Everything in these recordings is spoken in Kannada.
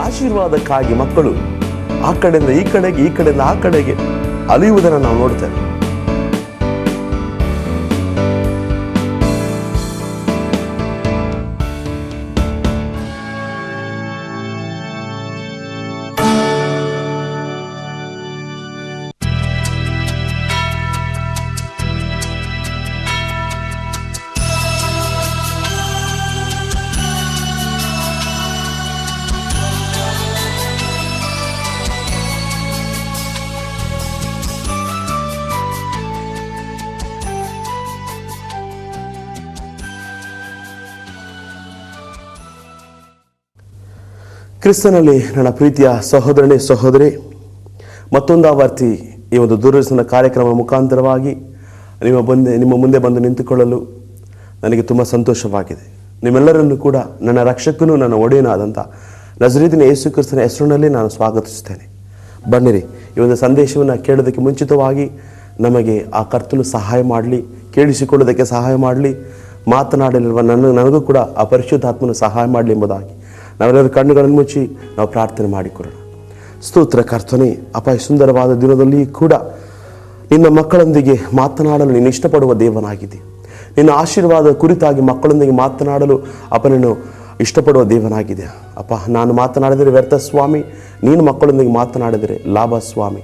ಆಶೀರ್ವಾದಕ್ಕಾಗಿ ಮಕ್ಕಳು ಆ ಕಡೆಯಿಂದ ಈ ಕಡೆಗೆ, ಈ ಕಡೆಯಿಂದ ಆ ಕಡೆಗೆ ಅಲಿಯುವುದನ್ನು ನಾವು ನೋಡ್ತೇವೆ. ಕ್ರಿಸ್ತನಲ್ಲಿ ನನ್ನ ಪ್ರೀತಿಯ ಸಹೋದರನೇ ಸಹೋದರಿ, ಮತ್ತೊಂದು ಆವರ್ತಿ ಈ ಒಂದು ದೂರದರ್ಶನ ಕಾರ್ಯಕ್ರಮ ಮುಖಾಂತರವಾಗಿ ನಿಮ್ಮ ಮುಂದೆ ಬಂದು ನಿಂತುಕೊಳ್ಳಲು ನನಗೆ ತುಂಬ ಸಂತೋಷವಾಗಿದೆ. ನಿಮ್ಮೆಲ್ಲರನ್ನು ಕೂಡ ನನ್ನ ರಕ್ಷಕನೂ ನನ್ನ ಒಡೆಯನಾದಂಥ ನಜರೇತಿನ ಯೇಸು ಕ್ರಿಸ್ತನ ಹೆಸರಿನಲ್ಲಿ ನಾನು ಸ್ವಾಗತಿಸುತ್ತೇನೆ. ಬನ್ನಿರಿ, ಈ ಒಂದು ಸಂದೇಶವನ್ನು ಕೇಳೋದಕ್ಕೆ ಮುಂಚಿತವಾಗಿ ನಮಗೆ ಆ ಕರ್ತನು ಸಹಾಯ ಮಾಡಲಿ, ಕೇಳಿಸಿಕೊಳ್ಳೋದಕ್ಕೆ ಸಹಾಯ ಮಾಡಲಿ, ಮಾತನಾಡಲಿರುವ ನನಗೂ ಕೂಡ ಆ ಪರಿಶುದ್ಧಾತ್ಮನ ಸಹಾಯ ಮಾಡಲಿ ಎಂಬುದಾಗಿ ನಾವೆಲ್ಲರೂ ಕಣ್ಣುಗಳನ್ನು ಮುಚ್ಚಿ ನಾವು ಪ್ರಾರ್ಥನೆ ಮಾಡಿಕೊಳ್ಳೋಣ. ಸ್ತೋತ್ರ ಕರ್ತನೇ, ಅಪ್ಪ, ಸುಂದರವಾದ ದಿನದಲ್ಲಿ ಕೂಡ ನಿನ್ನ ಮಕ್ಕಳೊಂದಿಗೆ ಮಾತನಾಡಲು ನೀನು ಇಷ್ಟಪಡುವ ದೇವನಾಗಿದೆ. ನಿನ್ನ ಆಶೀರ್ವಾದ ಕುರಿತಾಗಿ ಮಕ್ಕಳೊಂದಿಗೆ ಮಾತನಾಡಲು ಅಪ್ಪ ನೀನು ಇಷ್ಟಪಡುವ ದೇವನಾಗಿದೆ. ಅಪ್ಪ, ನಾನು ಮಾತನಾಡಿದರೆ ವ್ಯರ್ಥ ಸ್ವಾಮಿ, ನೀನು ಮಕ್ಕಳೊಂದಿಗೆ ಮಾತನಾಡಿದರೆ ಲಾಭ ಸ್ವಾಮಿ.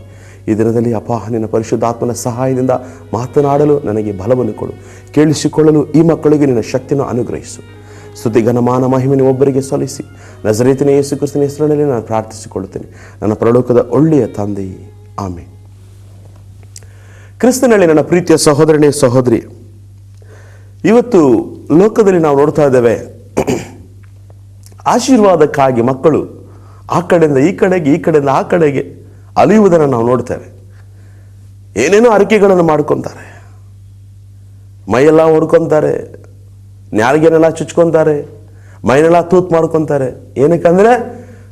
ಈ ದಿನದಲ್ಲಿ ಅಪ್ಪ ನಿನ್ನ ಪರಿಶುದ್ಧಾತ್ಮನ ಸಹಾಯದಿಂದ ಮಾತನಾಡಲು ನನಗೆ ಬಲವನ್ನು ಕೊಡು, ಕೇಳಿಸಿಕೊಳ್ಳಲು ಈ ಮಕ್ಕಳಿಗೆ ನಿನ್ನ ಶಕ್ತಿಯನ್ನು ಅನುಗ್ರಹಿಸು. ಸ್ತುತಿ ಘನಮಾನ ಮಹಿಮೆಯನ್ನು ಒಬ್ಬರಿಗೆ ಸಲ್ಲಿಸಿ ನಜರೇತಿನ ಯೇಸು ಕ್ರಿಸ್ತನ ಹೆಸರಿನಲ್ಲಿ ನಾನು ಪ್ರಾರ್ಥಿಸಿಕೊಳ್ಳುತ್ತೇನೆ, ನನ್ನ ಪರಲೋಕದ ಒಳ್ಳೆಯ ತಂದೆಯೇ, ಆಮೆನ್. ಕ್ರಿಸ್ತನಲ್ಲಿ ನನ್ನ ಪ್ರೀತಿಯ ಸಹೋದರನೇ ಸಹೋದರಿ, ಇವತ್ತು ಲೋಕದಲ್ಲಿ ನಾವು ನೋಡ್ತಾ ಇದ್ದೇವೆ, ಆಶೀರ್ವಾದಕ್ಕಾಗಿ ಮಕ್ಕಳು ಆ ಕಡೆಯಿಂದ ಈ ಕಡೆಗೆ, ಈ ಕಡೆಯಿಂದ ಆ ಕಡೆಗೆ ಅಲಿಯುವುದನ್ನು ನಾವು ನೋಡ್ತೇವೆ. ಏನೇನೋ ಅರಿಕೆಗಳನ್ನು ಮಾಡ್ಕೊತಾರೆ, ಮೈಯೆಲ್ಲ ಹೊಡ್ಕೊತಾರೆ, ನ್ಯಾಲ್ಗೆನೆಲ್ಲ ಚುಚ್ಕೊತಾರೆ, ಮೈನೆಲ್ಲ ತೂತು ಮಾಡ್ಕೊತಾರೆ. ಏನಕ್ಕಂದರೆ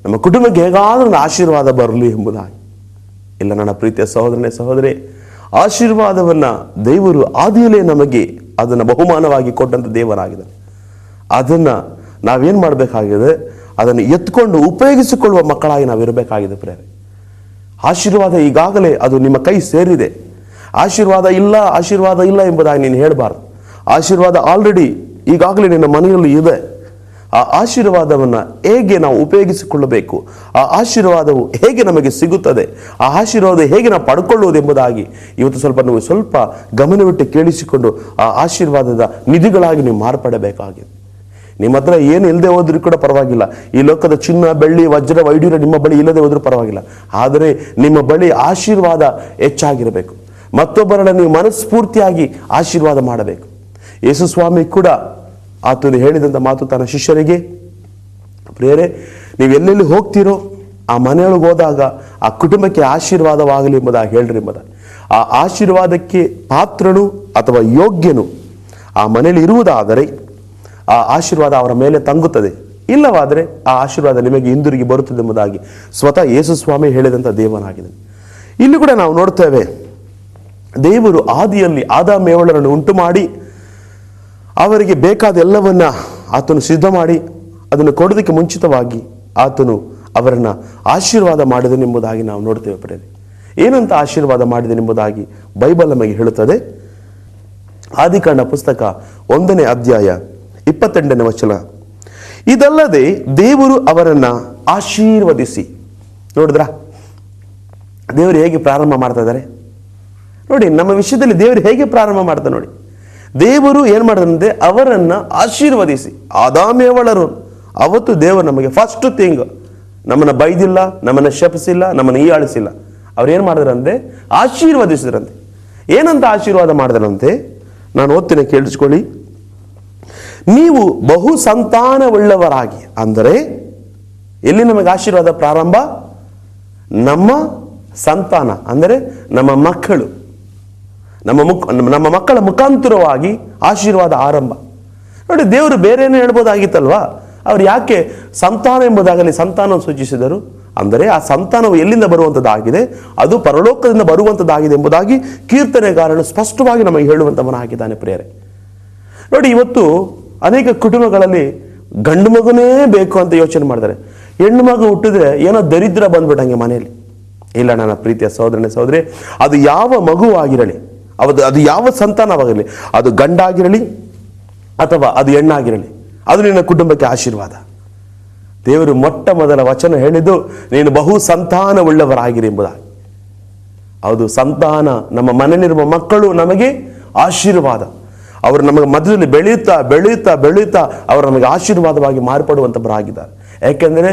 ನಮ್ಮ ಕುಟುಂಬಕ್ಕೆ ಹೇಗಾದ್ರೂ ಒಂದು ಆಶೀರ್ವಾದ ಬರಲಿ ಎಂಬುದಾಗಿ. ಇಲ್ಲ ನನ್ನ ಪ್ರೀತಿಯ ಸಹೋದರನೇ ಸಹೋದರಿ, ಆಶೀರ್ವಾದವನ್ನು ದೇವರು ಆದಿಯಲ್ಲೇ ನಮಗೆ ಅದನ್ನು ಬಹುಮಾನವಾಗಿ ಕೊಟ್ಟಂಥ ದೇವರಾಗಿದೆ. ಅದನ್ನು ನಾವೇನು ಮಾಡಬೇಕಾಗಿದೆ, ಅದನ್ನು ಎತ್ಕೊಂಡು ಉಪಯೋಗಿಸಿಕೊಳ್ಳುವ ಮಕ್ಕಳಾಗಿ ನಾವಿರಬೇಕಾಗಿದೆ ಪ್ರೇರೆ. ಆಶೀರ್ವಾದ ಈಗಾಗಲೇ ಅದು ನಿಮ್ಮ ಕೈ ಸೇರಿದೆ. ಆಶೀರ್ವಾದ ಇಲ್ಲ ಎಂಬುದಾಗಿ ನೀನು ಹೇಳಬಾರ್ದು. ಆಶೀರ್ವಾದ ಆಲ್ರೆಡಿ ಈಗಾಗಲೇ ನಿನ್ನ ಮನೆಯಲ್ಲಿ ಇದೆ. ಆ ಆಶೀರ್ವಾದವನ್ನು ಹೇಗೆ ನಾವು ಉಪಯೋಗಿಸಿಕೊಳ್ಳಬೇಕು, ಆ ಆಶೀರ್ವಾದವು ಹೇಗೆ ನಮಗೆ ಸಿಗುತ್ತದೆ, ಆ ಆಶೀರ್ವಾದ ಹೇಗೆ ನಾವು ಪಡ್ಕೊಳ್ಳುವುದು ಎಂಬುದಾಗಿ ಇವತ್ತು ನೀವು ಸ್ವಲ್ಪ ಗಮನವಿಟ್ಟು ಕೇಳಿಸಿಕೊಂಡು ಆ ಆಶೀರ್ವಾದದ ನಿಧಿಗಳಾಗಿ ನೀವು ಮಾರ್ಪಡಬೇಕಾಗಿದೆ. ನಿಮ್ಮ ಹತ್ರ ಏನು ಇಲ್ಲದೆ ಹೋದ್ರೂ ಕೂಡ ಪರವಾಗಿಲ್ಲ, ಈ ಲೋಕದ ಚಿನ್ನ ಬೆಳ್ಳಿ ವಜ್ರ ವೈಢೂರ್ಯ ನಿಮ್ಮ ಬಳಿ ಇಲ್ಲದೆ ಹೋದ್ರೂ ಪರವಾಗಿಲ್ಲ, ಆದರೆ ನಿಮ್ಮ ಬಳಿ ಆಶೀರ್ವಾದ ಹೆಚ್ಚಾಗಿರಬೇಕು. ಮತ್ತೊಬ್ಬರನ್ನು ನೀವು ಮನಸ್ಫೂರ್ತಿಯಾಗಿ ಆಶೀರ್ವಾದ ಮಾಡಬೇಕು. ಯೇಸು ಸ್ವಾಮಿ ಕೂಡ ಆತನು ಹೇಳಿದಂಥ ಮಾತು ತನ್ನ ಶಿಷ್ಯರಿಗೆ, ಪ್ರಿಯರೇ, ನೀವು ಎಲ್ಲೆಲ್ಲಿ ಹೋಗ್ತೀರೋ ಆ ಮನೆಯೊಳಗೆ ಹೋದಾಗ ಆ ಕುಟುಂಬಕ್ಕೆ ಆಶೀರ್ವಾದವಾಗಲಿ ಎಂಬುದಾಗಿ ಹೇಳ್ರಿ ಎಂಬುದಾಗಿ. ಆ ಆಶೀರ್ವಾದಕ್ಕೆ ಪಾತ್ರನು ಅಥವಾ ಯೋಗ್ಯನು ಆ ಮನೆಯಲ್ಲಿ ಇರುವುದಾದರೆ ಆ ಆಶೀರ್ವಾದ ಅವರ ಮೇಲೆ ತಂಗುತ್ತದೆ, ಇಲ್ಲವಾದರೆ ಆ ಆಶೀರ್ವಾದ ನಿಮಗೆ ಹಿಂದಿರುಗಿ ಬರುತ್ತದೆ ಎಂಬುದಾಗಿ ಸ್ವತಃ ಯೇಸು ಸ್ವಾಮಿ ಹೇಳಿದಂಥ ದೇವನಾಗಿದೆ. ಇಲ್ಲಿ ಕೂಡ ನಾವು ನೋಡ್ತೇವೆ, ದೇವರು ಆದಿಯಲ್ಲಿ ಆದಾಮ ಏವಳರನ್ನು ಉಂಟು ಮಾಡಿ ಅವರಿಗೆ ಬೇಕಾದ ಎಲ್ಲವನ್ನ ಆತನು ಸಿದ್ಧ ಮಾಡಿ ಅದನ್ನು ಕೊಡೋದಕ್ಕೆ ಮುಂಚಿತವಾಗಿ ಆತನು ಅವರನ್ನು ಆಶೀರ್ವಾದ ಮಾಡಿದನೆಂಬುದಾಗಿ ನಾವು ನೋಡ್ತೇವೆ ಪ್ರೇರೆ. ಏನಂತ ಆಶೀರ್ವಾದ ಮಾಡಿದನೆಂಬುದಾಗಿ ಬೈಬಲ್ ನಮಗೆ ಹೇಳುತ್ತದೆ. ಆದಿಕಾಂಡ ಪುಸ್ತಕ 1ನೇ ಅಧ್ಯಾಯ 28ನೇ ವಚನ, ಇದಲ್ಲದೆ ದೇವರು ಅವರನ್ನು ಆಶೀರ್ವದಿಸಿ. ನೋಡಿದ್ರಾ ದೇವರು ಹೇಗೆ ಪ್ರಾರಂಭ ಮಾಡ್ತಾ ಇದ್ದಾರೆ ನೋಡಿ. ನಮ್ಮ ವಿಷಯದಲ್ಲಿ ದೇವರು ಹೇಗೆ ಪ್ರಾರಂಭ ಮಾಡ್ತಾರೆ ನೋಡಿ. ದೇವರು ಏನು ಮಾಡಿದಂತೆ ಅವರನ್ನು ಆಶೀರ್ವದಿಸಿ. ಆದಾಮೇವಳರು ಅವತ್ತು ದೇವರು ನಮಗೆ ಫಸ್ಟ್ ಥಿಂಗ್ ನಮ್ಮನ್ನು ಬೈದಿಲ್ಲ, ನಮ್ಮನ್ನು ಶಪಿಸಿಲ್ಲ, ನಮ್ಮನ್ನು ಹೀಯಾಳಿಸಿಲ್ಲ. ಅವ್ರು ಏನು ಮಾಡಿದ್ರಂತೆ, ಆಶೀರ್ವದಿಸಿದ್ರಂತೆ. ಏನಂತ ಆಶೀರ್ವಾದ ಮಾಡಿದ್ರಂತೆ, ನಾನು ಓದ್ತೀನಿ ಕೇಳಿಸ್ಕೊಳ್ಳಿ. ನೀವು ಬಹು ಸಂತಾನವುಳ್ಳವರಾಗಿ, ಅಂದರೆ ಎಲ್ಲಿ ನಮಗೆ ಆಶೀರ್ವಾದ ಪ್ರಾರಂಭ, ನಮ್ಮ ಸಂತಾನ ಅಂದರೆ ನಮ್ಮ ಮಕ್ಕಳು, ನಮ್ಮ ಮಕ್ಕಳ ಮುಖಾಂತರವಾಗಿ ಆಶೀರ್ವಾದ ಆರಂಭ. ನೋಡಿ, ದೇವರು ಬೇರೇನೇ ಹೇಳ್ಬೋದಾಗಿತ್ತಲ್ವಾ, ಅವ್ರು ಯಾಕೆ ಸಂತಾನ ಎಂಬುದಾಗಲಿ ಸಂತಾನವನ್ನು ಸೂಚಿಸಿದರು ಅಂದರೆ ಆ ಸಂತಾನವು ಎಲ್ಲಿಂದ ಬರುವಂಥದ್ದಾಗಿದೆ, ಅದು ಪರಲೋಕದಿಂದ ಬರುವಂಥದ್ದಾಗಿದೆ ಎಂಬುದಾಗಿ ಕೀರ್ತನೆಗಾರನು ಸ್ಪಷ್ಟವಾಗಿ ನಮಗೆ ಹೇಳುವಂಥವನಾಗಿದ್ದಾನೆ ಪ್ರಿಯರೇ. ನೋಡಿ, ಇವತ್ತು ಅನೇಕ ಕುಟುಂಬಗಳಲ್ಲಿ ಗಂಡು ಮಗನೇ ಬೇಕು ಅಂತ ಯೋಚನೆ ಮಾಡ್ತಾರೆ. ಹೆಣ್ಣು ಮಗು ಹುಟ್ಟಿದ್ರೆ ಏನೋ ದರಿದ್ರ ಬಂದ್ಬಿಟ್ಟಂಗೆ ಮನೆಯಲ್ಲಿ. ಇಲ್ಲ ನನ್ನ ಪ್ರೀತಿಯ ಸಹೋದರಿ, ಅದು ಯಾವ ಮಗುವಾಗಿರಲಿ, ಅದು ಯಾವ ಸಂತಾನವಾಗಿರಲಿ, ಅದು ಗಂಡಾಗಿರಲಿ ಅಥವಾ ಅದು ಹೆಣ್ಣಾಗಿರಲಿ, ಅದು ನಿನ್ನ ಕುಟುಂಬಕ್ಕೆ ಆಶೀರ್ವಾದ. ದೇವರು ಮೊಟ್ಟ ಮೊದಲ ವಚನ ಹೇಳಿದ್ದು ನೀನು ಬಹು ಸಂತಾನವುಳ್ಳವರಾಗಿರಿ ಎಂಬುದಾಗಿ. ಹೌದು, ಸಂತಾನ, ನಮ್ಮ ಮನೆಯಲ್ಲಿರುವ ಮಕ್ಕಳು ನಮಗೆ ಆಶೀರ್ವಾದ. ಅವರು ನಮಗೆ ಮಧ್ಯದಲ್ಲಿ ಬೆಳೆಯುತ್ತಾ ಬೆಳೆಯುತ್ತಾ ಬೆಳೆಯುತ್ತಾ ಅವರು ನಮಗೆ ಆಶೀರ್ವಾದವಾಗಿ ಮಾರ್ಪಡುವಂಥವರಾಗಿದ್ದಾರೆ. ಯಾಕೆಂದರೆ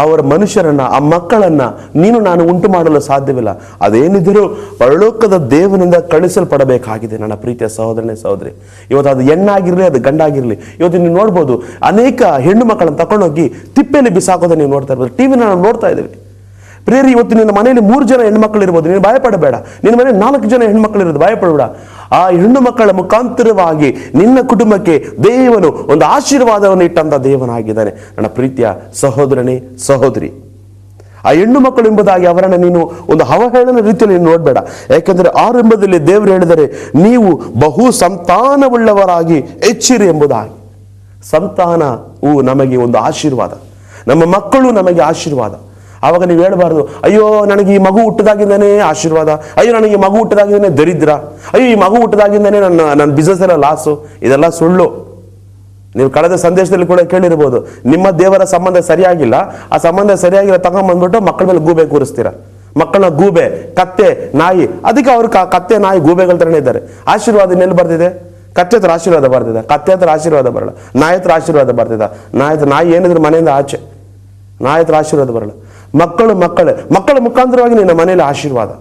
ಅವರ ಮನುಷ್ಯರನ್ನ, ಆ ಮಕ್ಕಳನ್ನ ನೀನು ನಾನು ಉಂಟು ಮಾಡಲು ಸಾಧ್ಯವಿಲ್ಲ. ಅದೇನಿದ್ದರೂ ಪರಲೋಕದ ದೇವನಿಂದ ಕಳಿಸಲ್ಪಡಬೇಕಾಗಿದೆ ನನ್ನ ಪ್ರೀತಿಯ ಸಹೋದರಿ. ಇವತ್ತು ಅದು ಹೆಣ್ಣಾಗಿರಲಿ, ಅದು ಗಂಡಾಗಿರಲಿ. ಇವತ್ತು ನೀವು ನೋಡ್ಬೋದು, ಅನೇಕ ಹೆಣ್ಣು ಮಕ್ಕಳನ್ನು ತಗೊಂಡೋಗಿ ತಿಪ್ಪೆಯಲ್ಲಿ ಬಿಸಾಕೋದನ್ನು ನೀವು ನೋಡ್ತಾ ಇರ್ಬೋದು. ಟಿವಿನ ನಾವು ನೋಡ್ತಾ ಇದ್ದೀವಿ. ಪ್ರಿಯರಿ, ಇವತ್ತು ನಿನ್ನ ಮನೆಯಲ್ಲಿ 3 ಜನ ಹೆಣ್ಮಕ್ಳು ಇರ್ಬೋದು, ನೀನು ಭಯಪಡಬೇಡ. ನಿನ್ನ ಮನೆಯಲ್ಲಿ 4 ಜನ ಹೆಣ್ಮಕ್ಳು ಇರೋದು, ಭಯಪಡಬೇಡ. ಆ ಹೆಣ್ಣು ಮಕ್ಕಳ ಮುಖಾಂತರವಾಗಿ ನಿನ್ನ ಕುಟುಂಬಕ್ಕೆ ದೇವನು ಒಂದು ಆಶೀರ್ವಾದವನ್ನು ಇಟ್ಟಂತ ದೇವನಾಗಿದ್ದಾನೆ ನನ್ನ ಪ್ರೀತಿಯ ಸಹೋದರಿ. ಆ ಹೆಣ್ಣು ಮಕ್ಕಳು ಎಂಬುದಾಗಿ ಅವರನ್ನು ನೀನು ಒಂದು ಅವಹೇಳನ ರೀತಿಯಲ್ಲಿ ನೋಡಬೇಡ. ಯಾಕೆಂದರೆ ಆರಂಭದಲ್ಲಿ ದೇವರು ಹೇಳಿದರೆ ನೀವು ಬಹು ಸಂತಾನವುಳ್ಳವರಾಗಿ ಹೆಚ್ಚಿರಿ ಎಂಬುದಾಗಿ. ಸಂತಾನವು ನಮಗೆ ಒಂದು ಆಶೀರ್ವಾದ, ನಮ್ಮ ಮಕ್ಕಳು ನಮಗೆ ಆಶೀರ್ವಾದ. ಆವಾಗ ನೀವು ಹೇಳಬಾರ್ದು, ಅಯ್ಯೋ ನನಗೆ ಈ ಮಗು ಹುಟ್ಟದಾಗಿಂದನೇ ಆಶೀರ್ವಾದ, ಅಯ್ಯೋ ನನಗೆ ಈ ಮಗು ಹುಟ್ಟದಾಗಿಂದನೇ ದರಿದ್ರ, ಅಯ್ಯೋ ಈ ಮಗು ಹುಟ್ಟದಾಗಿಂದನೇ ನನ್ನ ಬಿಸ್ನೆಸ್ ಎಲ್ಲ ಲಾಸು. ಇದೆಲ್ಲ ಸುಳ್ಳು. ನೀವು ಕಳೆದ ಸಂದೇಶದಲ್ಲಿ ಕೂಡ ಕೇಳಿರ್ಬೋದು, ನಿಮ್ಮ ದೇವರ ಸಂಬಂಧ ಸರಿಯಾಗಿಲ್ಲ, ಆ ಸಂಬಂಧ ಸರಿಯಾಗಿಲ್ಲ ತಗೊಂಡ್ಬಂದ್ಬಿಟ್ಟು ಮಕ್ಕಳ ಮೇಲೆ ಗೂಬೆ ಕೂರಿಸ್ತೀರ. ಮಕ್ಕಳನ್ನ ಗೂಬೆ, ಕತ್ತೆ, ನಾಯಿ, ಅದಕ್ಕೆ ಅವ್ರು ಕತ್ತೆ, ನಾಯಿ, ಗೂಬೆಗಳ ಥರನೇ ಇದ್ದಾರೆ. ಆಶೀರ್ವಾದ ಇನ್ನೆಲ್ಲಿ ಬರ್ತಿದೆ? ಕತ್ತೆ ಹತ್ರ ಆಶೀರ್ವಾದ ಬರ್ತಿದೆ, ಕತ್ತೆ ಹತ್ರ ಆಶೀರ್ವಾದ ಬರಲ್ಲ. ನಾಯಿ ಹತ್ರ ಆಶೀರ್ವಾದ ಬರ್ತಿದೆ, ನಾಯಿ ಏನಿದ್ರು ಮನೆಯಿಂದ ಆಚೆ, ನಾಯಿ ಹತ್ರ ಆಶೀರ್ವಾದ ಬರಲ್ಲ. ಮಕ್ಕಳ ಮುಖಾಂತರವಾಗಿ ನಿನ್ನ ಮನೆಯಲ್ಲಿ ಆಶೀರ್ವಾದ.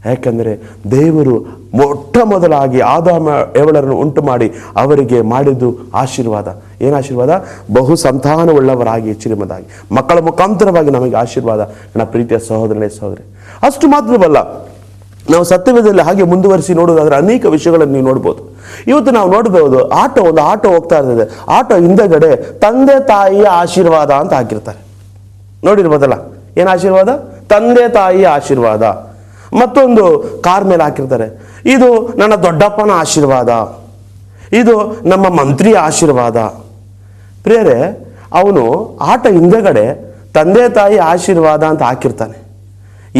ಯಾಕೆಂದರೆ ದೇವರು ಮೊಟ್ಟ ಮೊದಲಾಗಿ ಆದಾಮ ಎವಳರನ್ನು ಉಂಟು ಮಾಡಿ ಅವರಿಗೆ ಮಾಡಿದ್ದು ಆಶೀರ್ವಾದ. ಏನು ಆಶೀರ್ವಾದ? ಬಹು ಸಂತಾನವುಳ್ಳವರಾಗಿ ಹೆಚ್ಚಿರುವುದಾಗಿ. ಮಕ್ಕಳ ಮುಖಾಂತರವಾಗಿ ನಮಗೆ ಆಶೀರ್ವಾದ ನನ್ನ ಪ್ರೀತಿಯ ಸಹೋದರಿ. ಅಷ್ಟು ಮಾತ್ರವಲ್ಲ, ನಾವು ಸತ್ಯವೇದದಲ್ಲಿ ಹಾಗೆ ಮುಂದುವರಿಸಿ ನೋಡೋದಾದ್ರೆ ಅನೇಕ ವಿಷಯಗಳನ್ನು ನೀವು ನೋಡ್ಬೋದು. ಇವತ್ತು ನಾವು ನೋಡ್ಬೋದು, ಒಂದು ಆಟೋ ಹೋಗ್ತಾ ಇರ್ತದೆ, ಆಟೋ ಹಿಂದೆಗಡೆ ತಂದೆ ತಾಯಿಯ ಆಶೀರ್ವಾದ ಅಂತ ಹಾಕಿರ್ತಾರೆ. ನೋಡಿರ್ಬೋದಲ್ಲ, ಏನು ಆಶೀರ್ವಾದ? ತಂದೆ ತಾಯಿಯ ಆಶೀರ್ವಾದ. ಮತ್ತೊಂದು ಕಾರ್ ಮೇಲೆ ಹಾಕಿರ್ತಾರೆ, ಇದು ನನ್ನ ದೊಡ್ಡಪ್ಪನ ಆಶೀರ್ವಾದ, ಇದು ನಮ್ಮ ಮಂತ್ರಿಯ ಆಶೀರ್ವಾದ. ಪ್ರಿಯರೇ, ಅವನು ಆಟೋ ಹಿಂದೆಗಡೆ ತಂದೆ ತಾಯಿ ಆಶೀರ್ವಾದ ಅಂತ ಹಾಕಿರ್ತಾನೆ.